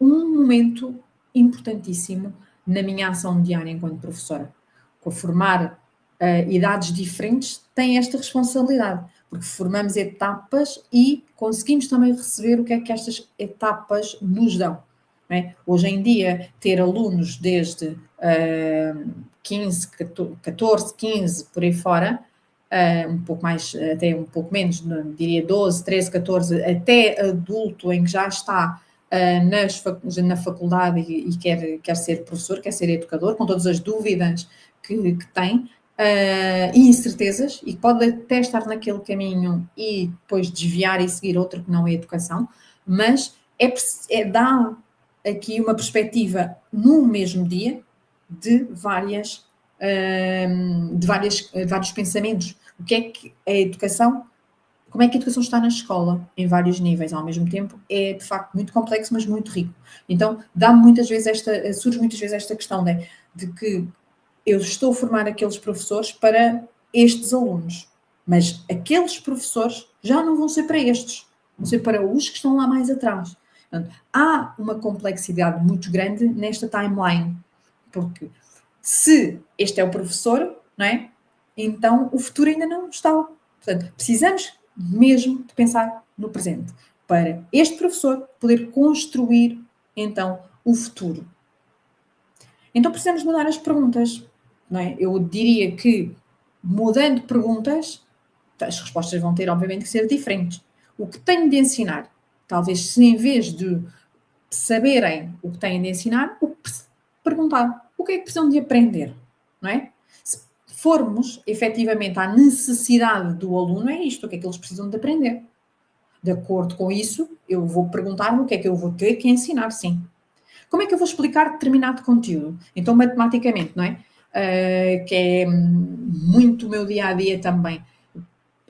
um momento importantíssimo na minha ação diária enquanto professora. Com formar idades diferentes, tem esta responsabilidade, porque formamos etapas e conseguimos também receber o que é que estas etapas nos dão. Não é? Hoje em dia, ter alunos desde 15, 14, 15, por aí fora, um pouco mais, até um pouco menos, diria 12, 13, 14, até adulto em que já está na faculdade e quer ser professor, quer ser educador, com todas as dúvidas que tem, e incertezas, e pode até estar naquele caminho e depois desviar e seguir outro que não é educação, mas dá aqui uma perspectiva no mesmo dia de vários pensamentos. O que é que a educação, como é que a educação está na escola, em vários níveis ao mesmo tempo, é de facto muito complexo, mas muito rico. Então, surge muitas vezes esta questão de que eu estou a formar aqueles professores para estes alunos, mas aqueles professores já não vão ser para estes, vão ser para os que estão lá mais atrás. Portanto, há uma complexidade muito grande nesta timeline, porque se este é o professor, não é? Então o futuro ainda não está. Portanto, precisamos mesmo de pensar no presente, para este professor poder construir, então, o futuro. Então precisamos mudar as perguntas, não é? Eu diria que, mudando perguntas, as respostas vão ter, obviamente, que ser diferentes. O que tenho de ensinar? Talvez, se em vez de saberem o que têm de ensinar, perguntar o que é que precisam de aprender, não é? Se formos, efetivamente, à necessidade do aluno, é isto, o que é que eles precisam de aprender. De acordo com isso, eu vou perguntar-me o que é que eu vou ter que ensinar, sim. Como é que eu vou explicar determinado conteúdo? Então, matematicamente, não é? Que é muito o meu dia-a-dia também.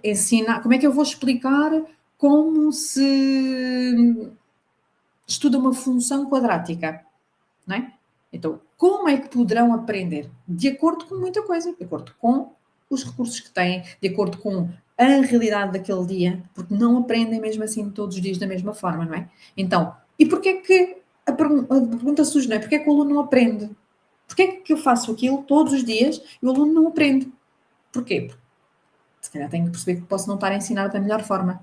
Ensinar, como é que eu vou explicar como se estuda uma função quadrática, não é? Então, como é que poderão aprender? De acordo com muita coisa, de acordo com os recursos que têm, de acordo com a realidade daquele dia, porque não aprendem mesmo assim todos os dias da mesma forma, não é? Então, e porquê que a pergunta surge, não é? Porquê que o aluno não aprende? Porquê que eu faço aquilo todos os dias e o aluno não aprende? Porquê? Porque se calhar tenho que perceber que posso não estar a ensinar da melhor forma.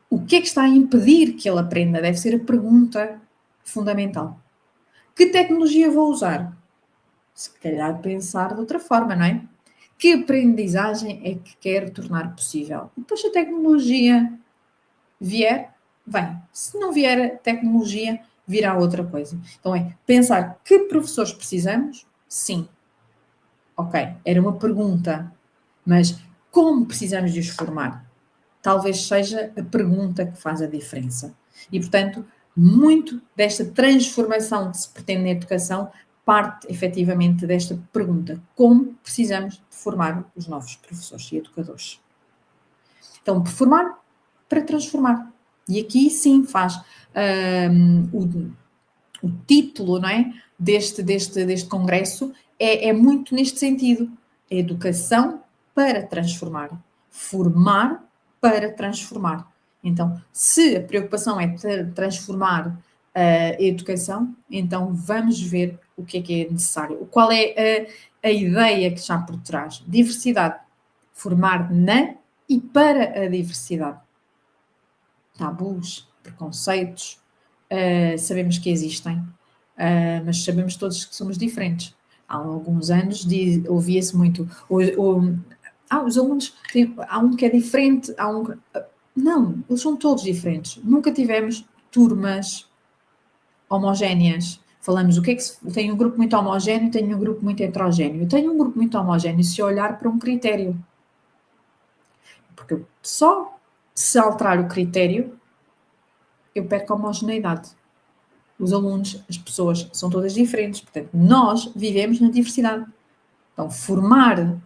O que é que está a impedir que ele aprenda? Deve ser a pergunta fundamental. Que tecnologia vou usar? Se calhar pensar de outra forma, não é? Que aprendizagem é que quero tornar possível? Depois, se a tecnologia vier, vem. Se não vier a tecnologia, virá outra coisa. Então é pensar que professores precisamos? Sim. Ok, era uma pergunta. Mas como precisamos de os formar? Talvez seja a pergunta que faz a diferença. E, portanto, muito desta transformação que se pretende na educação parte, efetivamente, desta pergunta. Como precisamos de formar os novos professores e educadores? Então, formar para transformar. E aqui, sim, faz o título, não é? deste congresso é muito neste sentido. A educação para transformar. Formar para transformar. Então, se a preocupação é transformar a educação, então vamos ver o que é necessário. Qual é a ideia que está por trás. Diversidade. Formar na e para a diversidade. Tabus, preconceitos, sabemos que existem, mas sabemos todos que somos diferentes. Há alguns anos ouvia-se muito, os alunos, há um que é diferente, não, eles são todos diferentes. Nunca tivemos turmas homogéneas. Falamos o que é que tem um grupo muito homogéneo, tem um grupo muito heterogéneo. Eu tenho um grupo muito homogéneo se eu olhar para um critério. Porque só se alterar o critério, eu perco a homogeneidade. Os alunos, as pessoas são todas diferentes. Portanto, nós vivemos na diversidade. Então, formar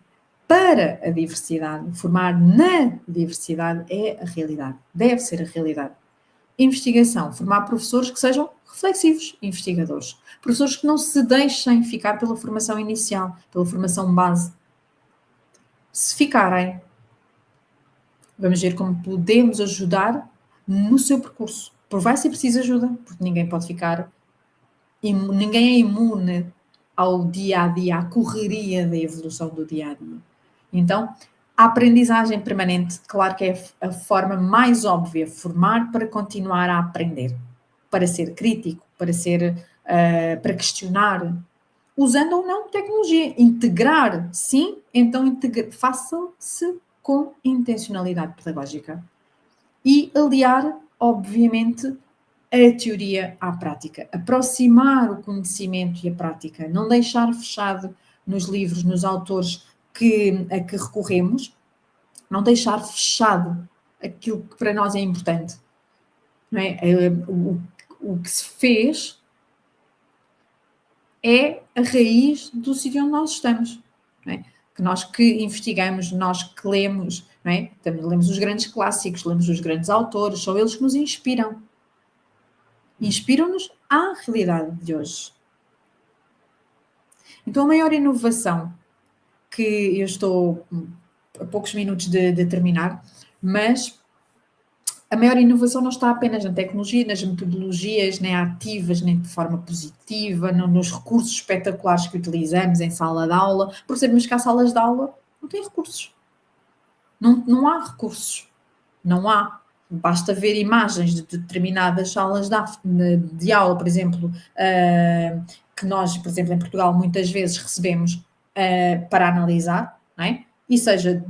para a diversidade, formar na diversidade é a realidade. Deve ser a realidade. Investigação, formar professores que sejam reflexivos, investigadores. Professores que não se deixem ficar pela formação inicial, pela formação base. Se ficarem, vamos ver como podemos ajudar no seu percurso. Porque vai ser preciso ajuda, porque ninguém pode ficar, ninguém é imune ao dia-a-dia, à correria da evolução do dia-a-dia. Então, a aprendizagem permanente, claro que é a forma mais óbvia, formar para continuar a aprender, para ser crítico, para questionar, usando ou não tecnologia. Integrar, sim, então faça-se com intencionalidade pedagógica. E aliar, obviamente, a teoria à prática. Aproximar o conhecimento e a prática. Não deixar fechado nos livros, nos autores a que recorremos. Não deixar fechado aquilo que para nós é importante. Não é? O que se fez é a raiz do sítio onde nós estamos. Não é? Que nós que investigamos, nós que lemos, não é? Também lemos os grandes clássicos, lemos os grandes autores, são eles que nos inspiram. Inspiram-nos à realidade de hoje. Então, a maior inovação que eu estou a poucos minutos de terminar, mas a maior inovação não está apenas na tecnologia, nas metodologias, nem ativas, nem de forma positiva, nos recursos espetaculares que utilizamos em sala de aula, porque sabemos que há salas de aula não têm recursos. Não há recursos. Não há. Basta ver imagens de determinadas salas de aula, por exemplo, que nós, por exemplo, em Portugal, muitas vezes recebemos para analisar, não é? E seja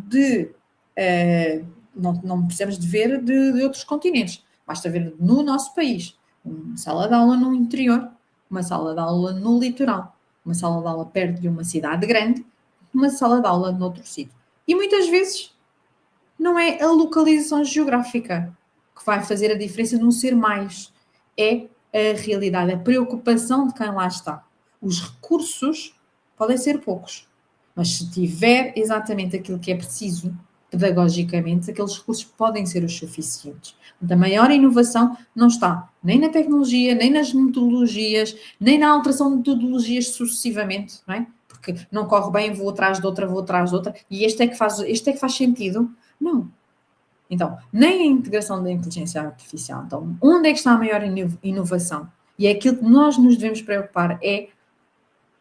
não precisamos de ver de outros continentes. Basta ver no nosso país. Uma sala de aula no interior, uma sala de aula no litoral, uma sala de aula perto de uma cidade grande, uma sala de aula noutro sítio. E muitas vezes não é a localização geográfica que vai fazer a diferença não ser mais. É a realidade, a preocupação de quem lá está. Os recursos podem ser poucos, mas se tiver exatamente aquilo que é preciso pedagogicamente, aqueles recursos podem ser os suficientes. A maior inovação não está nem na tecnologia, nem nas metodologias, nem na alteração de metodologias sucessivamente, não é? Porque não corre bem, vou atrás de outra, e este é que faz sentido. Não. Então, nem a integração da inteligência artificial. Então, onde é que está a maior inovação? E é aquilo que nós nos devemos preocupar, é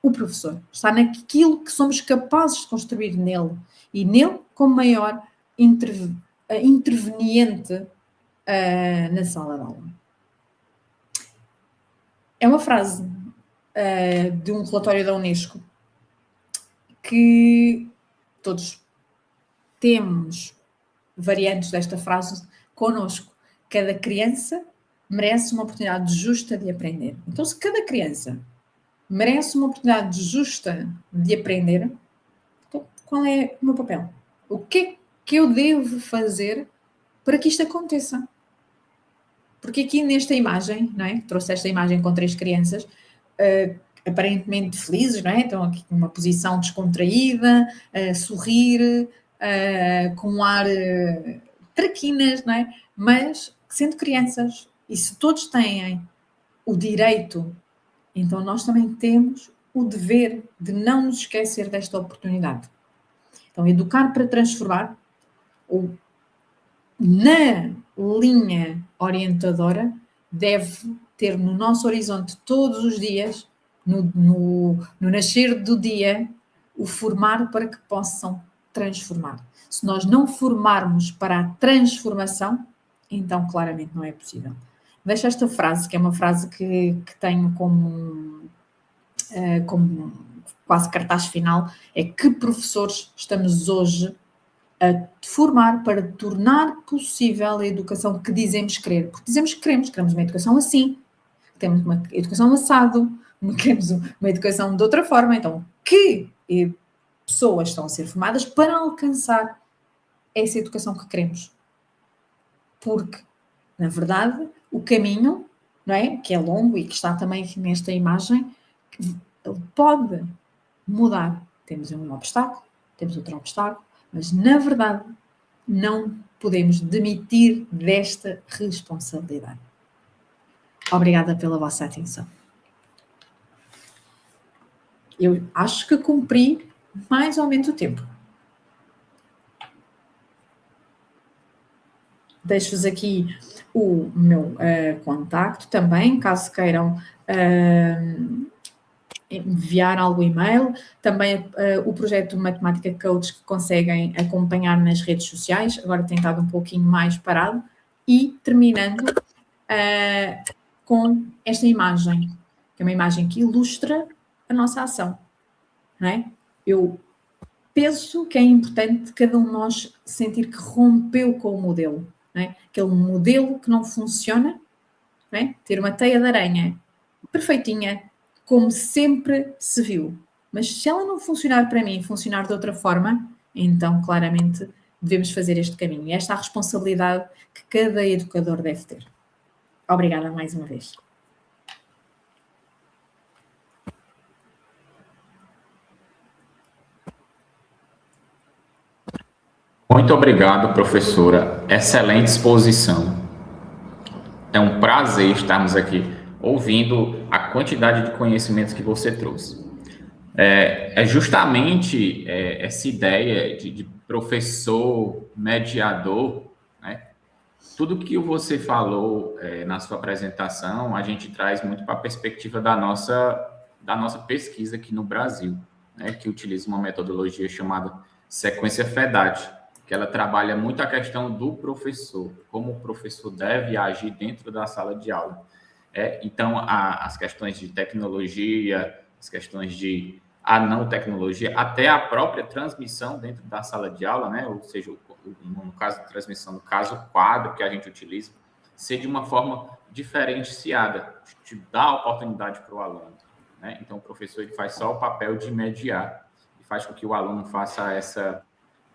o professor. Está naquilo que somos capazes de construir nele. E nele como maior interveniente na sala de aula. É uma frase de um relatório da Unesco que todos temos variantes desta frase connosco. Cada criança merece uma oportunidade justa de aprender. Então, se cada criança merece uma oportunidade justa de aprender, então qual é o meu papel? O que é que eu devo fazer para que isto aconteça? Porque aqui nesta imagem, não é? Trouxe esta imagem com 3 crianças, aparentemente felizes, não é? Estão aqui numa posição descontraída, a sorrir, com um ar traquinas, não é? Mas sendo crianças, e se todos têm o direito, então nós também temos o dever de não nos esquecer desta oportunidade. Então, educar para transformar, ou na linha orientadora, deve ter no nosso horizonte todos os dias, no nascer do dia, o formar para que possam transformar. Se nós não formarmos para a transformação, então claramente não é possível. Deixo esta frase, que é uma frase que tenho como quase cartaz final, é: que professores estamos hoje a formar para tornar possível a educação que dizemos querer? Porque dizemos que queremos uma educação assim, temos uma educação assado, queremos uma educação de outra forma. Então, que pessoas estão a ser formadas para alcançar essa educação que queremos? Porque, na verdade, o caminho, não é, que é longo e que está também aqui nesta imagem, ele pode mudar. Temos um obstáculo, temos outro obstáculo, mas, na verdade, não podemos demitir desta responsabilidade. Obrigada pela vossa atenção. Eu acho que cumpri mais ou menos o tempo. Deixo-vos aqui o meu contacto também, caso queiram enviar algum e-mail. Também o projeto Matemática Coach, que conseguem acompanhar nas redes sociais. Agora tem estado um pouquinho mais parado. E terminando com esta imagem, que é uma imagem que ilustra a nossa ação. Não é? Eu penso que é importante cada um de nós sentir que rompeu com o modelo. Não é? Aquele modelo que não funciona, não é? Ter uma teia de aranha perfeitinha, como sempre se viu. Mas se ela não funcionar para mim, funcionar de outra forma, então claramente devemos fazer este caminho. E esta é a responsabilidade que cada educador deve ter. Obrigada mais uma vez. Muito obrigado, professora. Excelente exposição. É um prazer estarmos aqui ouvindo a quantidade de conhecimentos que você trouxe. É justamente essa ideia de professor mediador, né? Tudo que você falou na sua apresentação, a gente traz muito para a perspectiva da nossa pesquisa aqui no Brasil, né? Que utiliza uma metodologia chamada sequência FEDAT, que ela trabalha muito a questão do professor, como o professor deve agir dentro da sala de aula. Então, as questões de tecnologia, as questões de não tecnologia, até a própria transmissão dentro da sala de aula, né? Ou seja, no caso de transmissão, no caso quadro que a gente utiliza, ser de uma forma diferenciada, de dar oportunidade para o aluno, né? Então, o professor ele faz só o papel de mediar e faz com que o aluno faça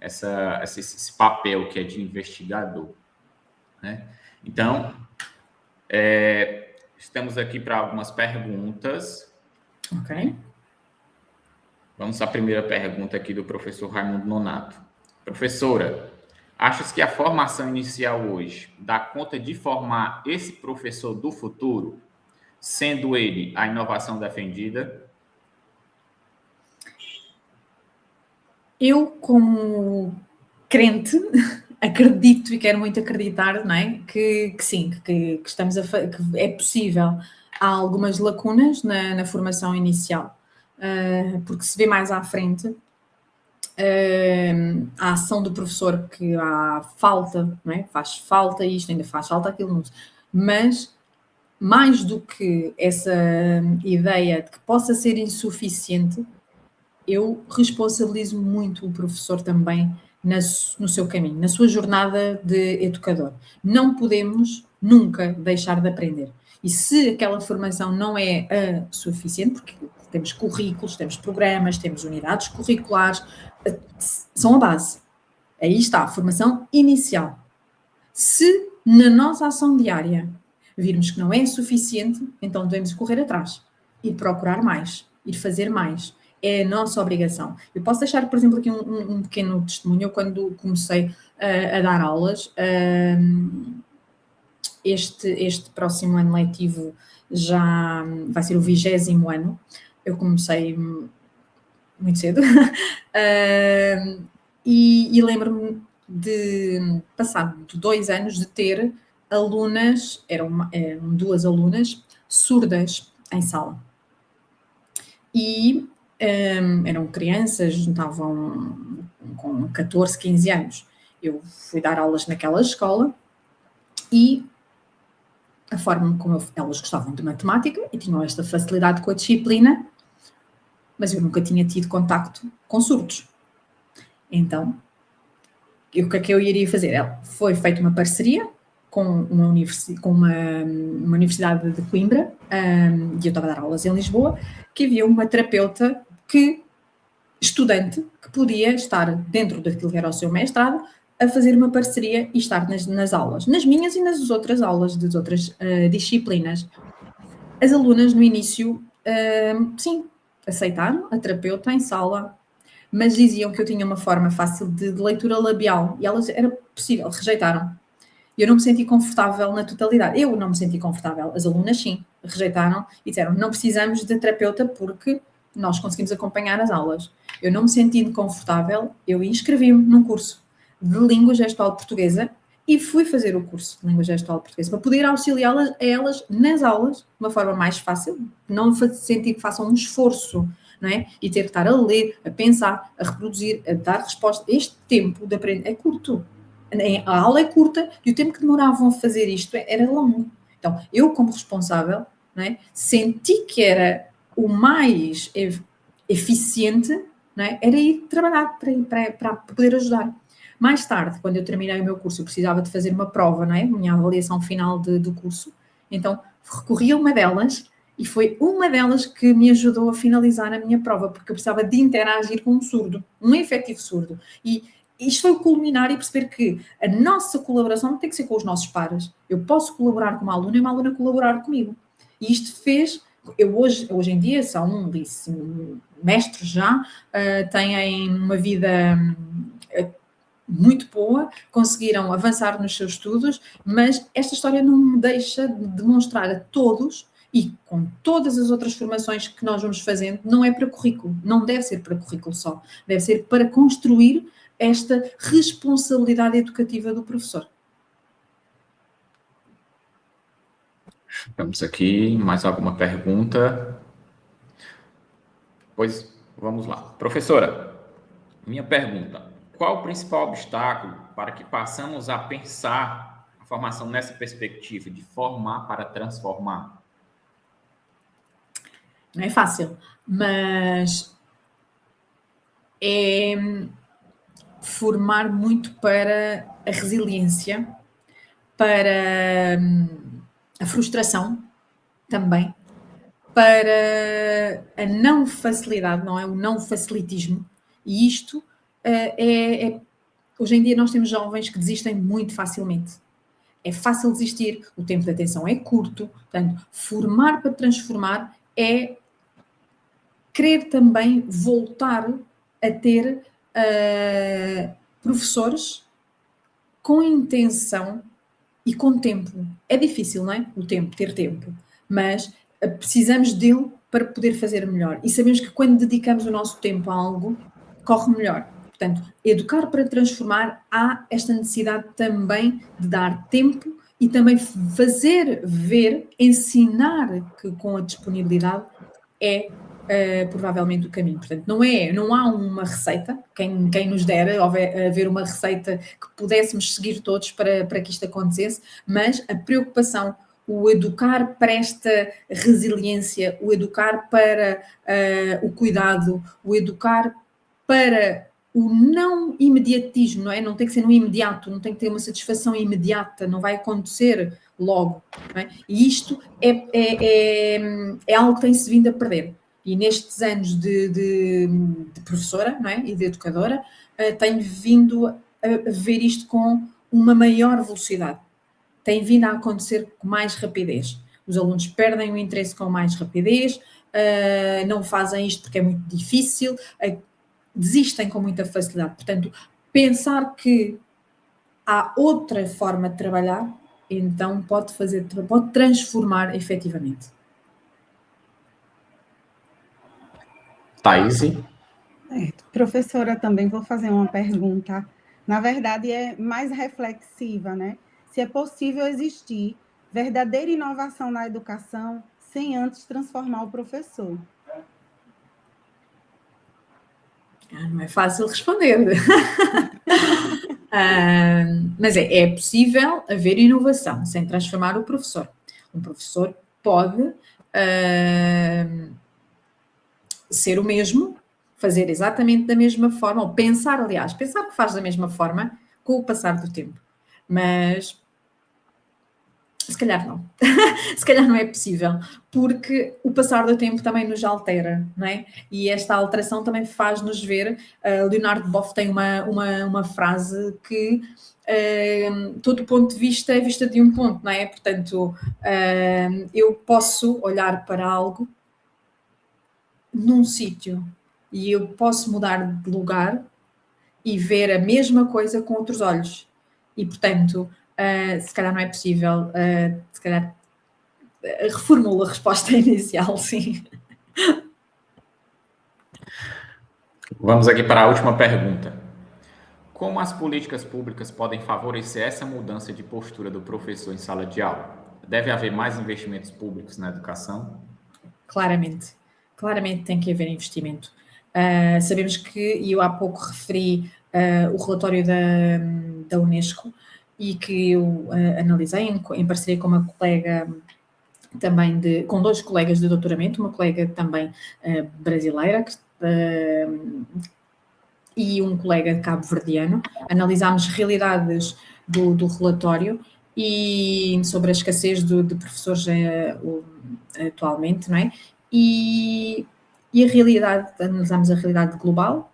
esse papel que é de investigador, né? Então, estamos aqui para algumas perguntas. Ok. Vamos à primeira pergunta aqui do professor Raimundo Nonato. Professora, achas que a formação inicial hoje dá conta de formar esse professor do futuro, sendo ele a inovação defendida? Eu, como crente, acredito e quero muito acreditar, não é? Que sim, que estamos que é possível. Há algumas lacunas na formação inicial, porque se vê mais à frente a ação do professor, que há falta, não é? Faz falta isto, ainda faz falta aquilo, mas mais do que essa ideia de que possa ser insuficiente, eu responsabilizo muito o professor também no seu caminho, na sua jornada de educador. Não podemos nunca deixar de aprender. E se aquela formação não é suficiente, porque temos currículos, temos programas, temos unidades curriculares, são a base. Aí está a formação inicial. Se na nossa ação diária virmos que não é suficiente, então devemos correr atrás, ir procurar mais, ir fazer mais. É a nossa obrigação. Eu posso deixar, por exemplo, aqui um pequeno testemunho. Eu, quando comecei a dar aulas, este próximo ano letivo já vai ser o 20º ano. Eu comecei muito cedo. E lembro-me de, passado 2 anos, de ter alunas, eram 2 alunas surdas em sala. E eram crianças, estavam com 14, 15 anos. Eu fui dar aulas naquela escola e a forma como elas gostavam de matemática e tinham esta facilidade com a disciplina, mas eu nunca tinha tido contacto com surdos. Então, o que é que eu iria fazer? Foi feita uma parceria com uma universidade de Coimbra, e eu estava a dar aulas em Lisboa, que havia uma terapeuta estudante que podia estar dentro daquilo que era o seu mestrado a fazer uma parceria e estar nas aulas, nas minhas e nas outras aulas das outras disciplinas. As alunas no início, sim, aceitaram a terapeuta em sala, mas diziam que eu tinha uma forma fácil de leitura labial e elas, era possível, rejeitaram. Eu não me senti confortável na totalidade. Eu não me senti confortável. As alunas, sim, rejeitaram e disseram, não precisamos de terapeuta porque nós conseguimos acompanhar as aulas. Eu não me sentindo confortável, eu inscrevi-me num curso de língua gestual portuguesa e fui fazer o curso de língua gestual portuguesa para poder auxiliá-las a elas nas aulas de uma forma mais fácil, não sentir que façam um esforço, não é? E ter que estar a ler, a pensar, a reproduzir, a dar resposta. Este tempo de aprender é curto. A aula é curta e o tempo que demoravam a fazer isto era longo. Então, eu como responsável, não é, senti que era o mais eficiente, não é, era ir trabalhar para poder ajudar. Mais tarde, quando eu terminei o meu curso, eu precisava de fazer uma prova, não é? A minha avaliação final do curso. Então, recorri a uma delas e foi uma delas que me ajudou a finalizar a minha prova, porque eu precisava de interagir com um surdo, um efetivo surdo. E isto foi o culminar e perceber que a nossa colaboração tem que ser com os nossos pares. Eu posso colaborar com uma aluna e uma aluna colaborar comigo. E isto fez... hoje em dia são mestres já, têm uma vida muito boa, conseguiram avançar nos seus estudos, mas esta história não me deixa de demonstrar a todos, e com todas as outras formações que nós vamos fazendo, não é para currículo, não deve ser para currículo só, deve ser para construir esta responsabilidade educativa do professor. Temos aqui mais alguma pergunta? Pois vamos lá. Professora, minha pergunta: qual o principal obstáculo para que passamos a pensar a formação nessa perspectiva de formar para transformar? Não é fácil, mas é formar muito para a resiliência, para a frustração também, para a não facilidade, não é? O não facilitismo. E isto hoje em dia nós temos jovens que desistem muito facilmente. É fácil desistir, o tempo de atenção é curto, portanto, formar para transformar é querer também voltar a ter professores com intenção e com tempo. É difícil, não é? O tempo, ter tempo. Mas precisamos dele para poder fazer melhor. E sabemos que quando dedicamos o nosso tempo a algo, corre melhor. Portanto, educar para transformar, há esta necessidade também de dar tempo e também fazer ver, ensinar que com a disponibilidade é provavelmente o caminho. Portanto, não há uma receita, quem nos dera haver uma receita que pudéssemos seguir todos para que isto acontecesse, mas a preocupação, o educar para esta resiliência, o educar para o cuidado, o educar para o não imediatismo, não é? Não tem que ser no imediato, não tem que ter uma satisfação imediata, não vai acontecer logo. Não é? E isto é algo que tem-se vindo a perder. E nestes anos de professora, não é? E de educadora, tenho vindo a ver isto com uma maior velocidade. Tem vindo a acontecer com mais rapidez. Os alunos perdem o interesse com mais rapidez, não fazem isto porque é muito difícil, desistem com muita facilidade. Portanto, pensar que há outra forma de trabalhar, então pode transformar efetivamente. Thaís? Professora, também vou fazer uma pergunta. Na verdade, é mais reflexiva, né? Se é possível existir verdadeira inovação na educação sem antes transformar o professor. Não é fácil responder. Mas é possível haver inovação sem transformar o professor. Um professor pode ser o mesmo, fazer exatamente da mesma forma, ou pensar que faz da mesma forma com o passar do tempo. Mas se calhar não. Se calhar não é possível, porque o passar do tempo também nos altera, não é? E esta alteração também faz-nos ver. Leonardo Boff tem uma frase que todo ponto de vista é vista de um ponto, não é? Portanto, eu posso olhar para algo num sítio e eu posso mudar de lugar e ver a mesma coisa com outros olhos. E, portanto, se calhar não é possível, se calhar reformulo a resposta inicial, sim. Vamos aqui para a última pergunta. Como as políticas públicas podem favorecer essa mudança de postura do professor em sala de aula? Deve haver mais investimentos públicos na educação? Claramente tem que haver investimento. Sabemos que, e eu há pouco referi o relatório da Unesco, e que eu analisei em parceria com uma colega também, com 2 colegas de doutoramento, uma colega também brasileira e um colega cabo-verdiano. Analisámos realidades do relatório e sobre a escassez de professores atualmente, não é? E a realidade, analisámos a realidade global,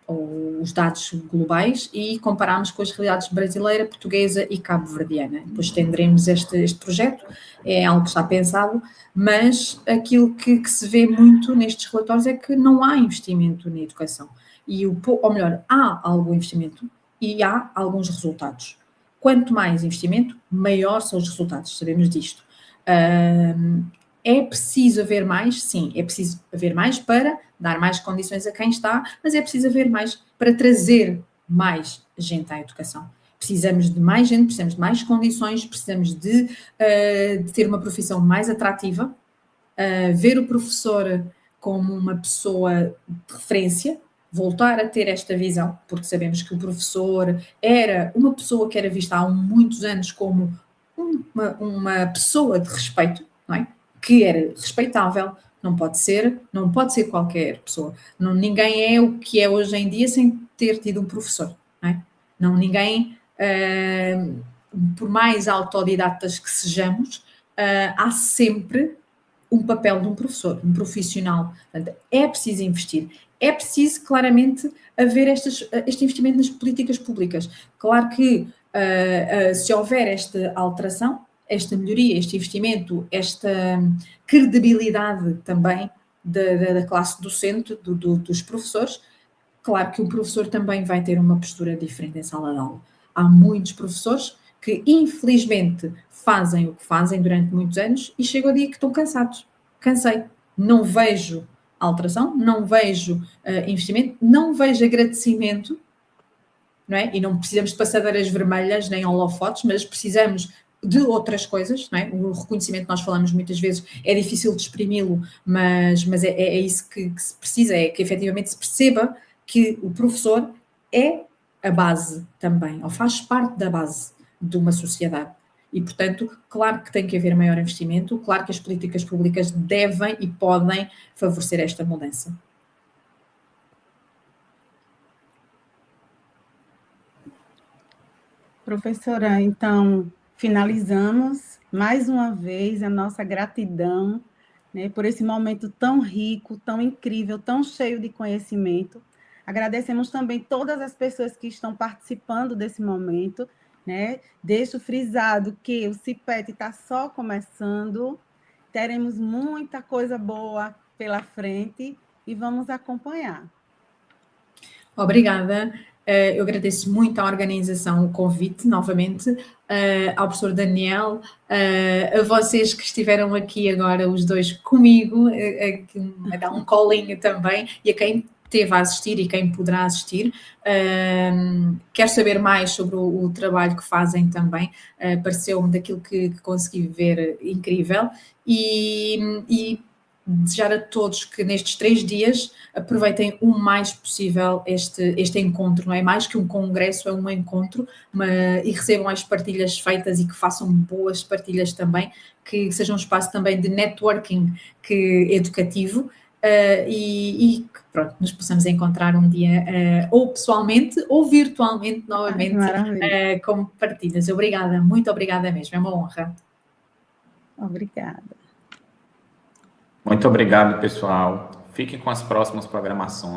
ou os dados globais, e comparámos com as realidades brasileira, portuguesa e cabo-verdiana. Depois estenderemos este projeto, é algo que está pensado, mas aquilo que se vê muito nestes relatórios é que não há investimento na educação. Ou melhor, há algum investimento e há alguns resultados. Quanto mais investimento, maior são os resultados, sabemos disto. É preciso haver mais? Sim, é preciso haver mais para dar mais condições a quem está, mas é preciso haver mais para trazer mais gente à educação. Precisamos de mais gente, precisamos de mais condições, precisamos de ter uma profissão mais atrativa, ver o professor como uma pessoa de referência, voltar a ter esta visão, porque sabemos que o professor era uma pessoa que era vista há muitos anos como uma pessoa de respeito, não é? Que era respeitável, não pode ser qualquer pessoa. Ninguém é o que é hoje em dia sem ter tido um professor, não é? Ninguém, por mais autodidatas que sejamos, há sempre um papel de um professor, um profissional. Portanto, é preciso investir. É preciso, claramente, haver este investimento nas políticas públicas. Claro que, se houver esta alteração, esta melhoria, este investimento, esta credibilidade também da classe docente, dos professores, claro que o professor também vai ter uma postura diferente em sala de aula. Há muitos professores que, infelizmente, fazem o que fazem durante muitos anos e chega o dia que estão cansados. Cansei. Não vejo alteração, não vejo investimento, não vejo agradecimento, não é? E não precisamos de passadeiras vermelhas nem holofotes, mas precisamos de outras coisas, não é? O reconhecimento, nós falamos muitas vezes, é difícil de exprimi-lo, mas é isso que se precisa, é que efetivamente se perceba que o professor é a base também, ou faz parte da base de uma sociedade. E, portanto, claro que tem que haver maior investimento, claro que as políticas públicas devem e podem favorecer esta mudança. Professora, então, finalizamos mais uma vez a nossa gratidão, né, por esse momento tão rico, tão incrível, tão cheio de conhecimento. Agradecemos também todas as pessoas que estão participando desse momento, né? Deixo frisado que o CIPET está só começando, teremos muita coisa boa pela frente e vamos acompanhar. Obrigada. Eu agradeço muito à organização o convite, novamente, ao professor Daniel, a vocês que estiveram aqui agora, os dois comigo, a dar um colinho também, e a quem esteve a assistir e quem poderá assistir. Quero saber mais sobre o trabalho que fazem também, pareceu-me daquilo que consegui ver incrível, e desejar a todos que nestes 3 dias aproveitem o mais possível este encontro, não é mais que um congresso, é um encontro, e recebam as partilhas feitas e que façam boas partilhas também, que seja um espaço também de networking educativo, e que pronto, nos possamos encontrar um dia ou pessoalmente ou virtualmente novamente como partilhas. Obrigada, muito obrigada mesmo, é uma honra. Obrigada. Muito obrigado, pessoal. Fiquem com as próximas programações.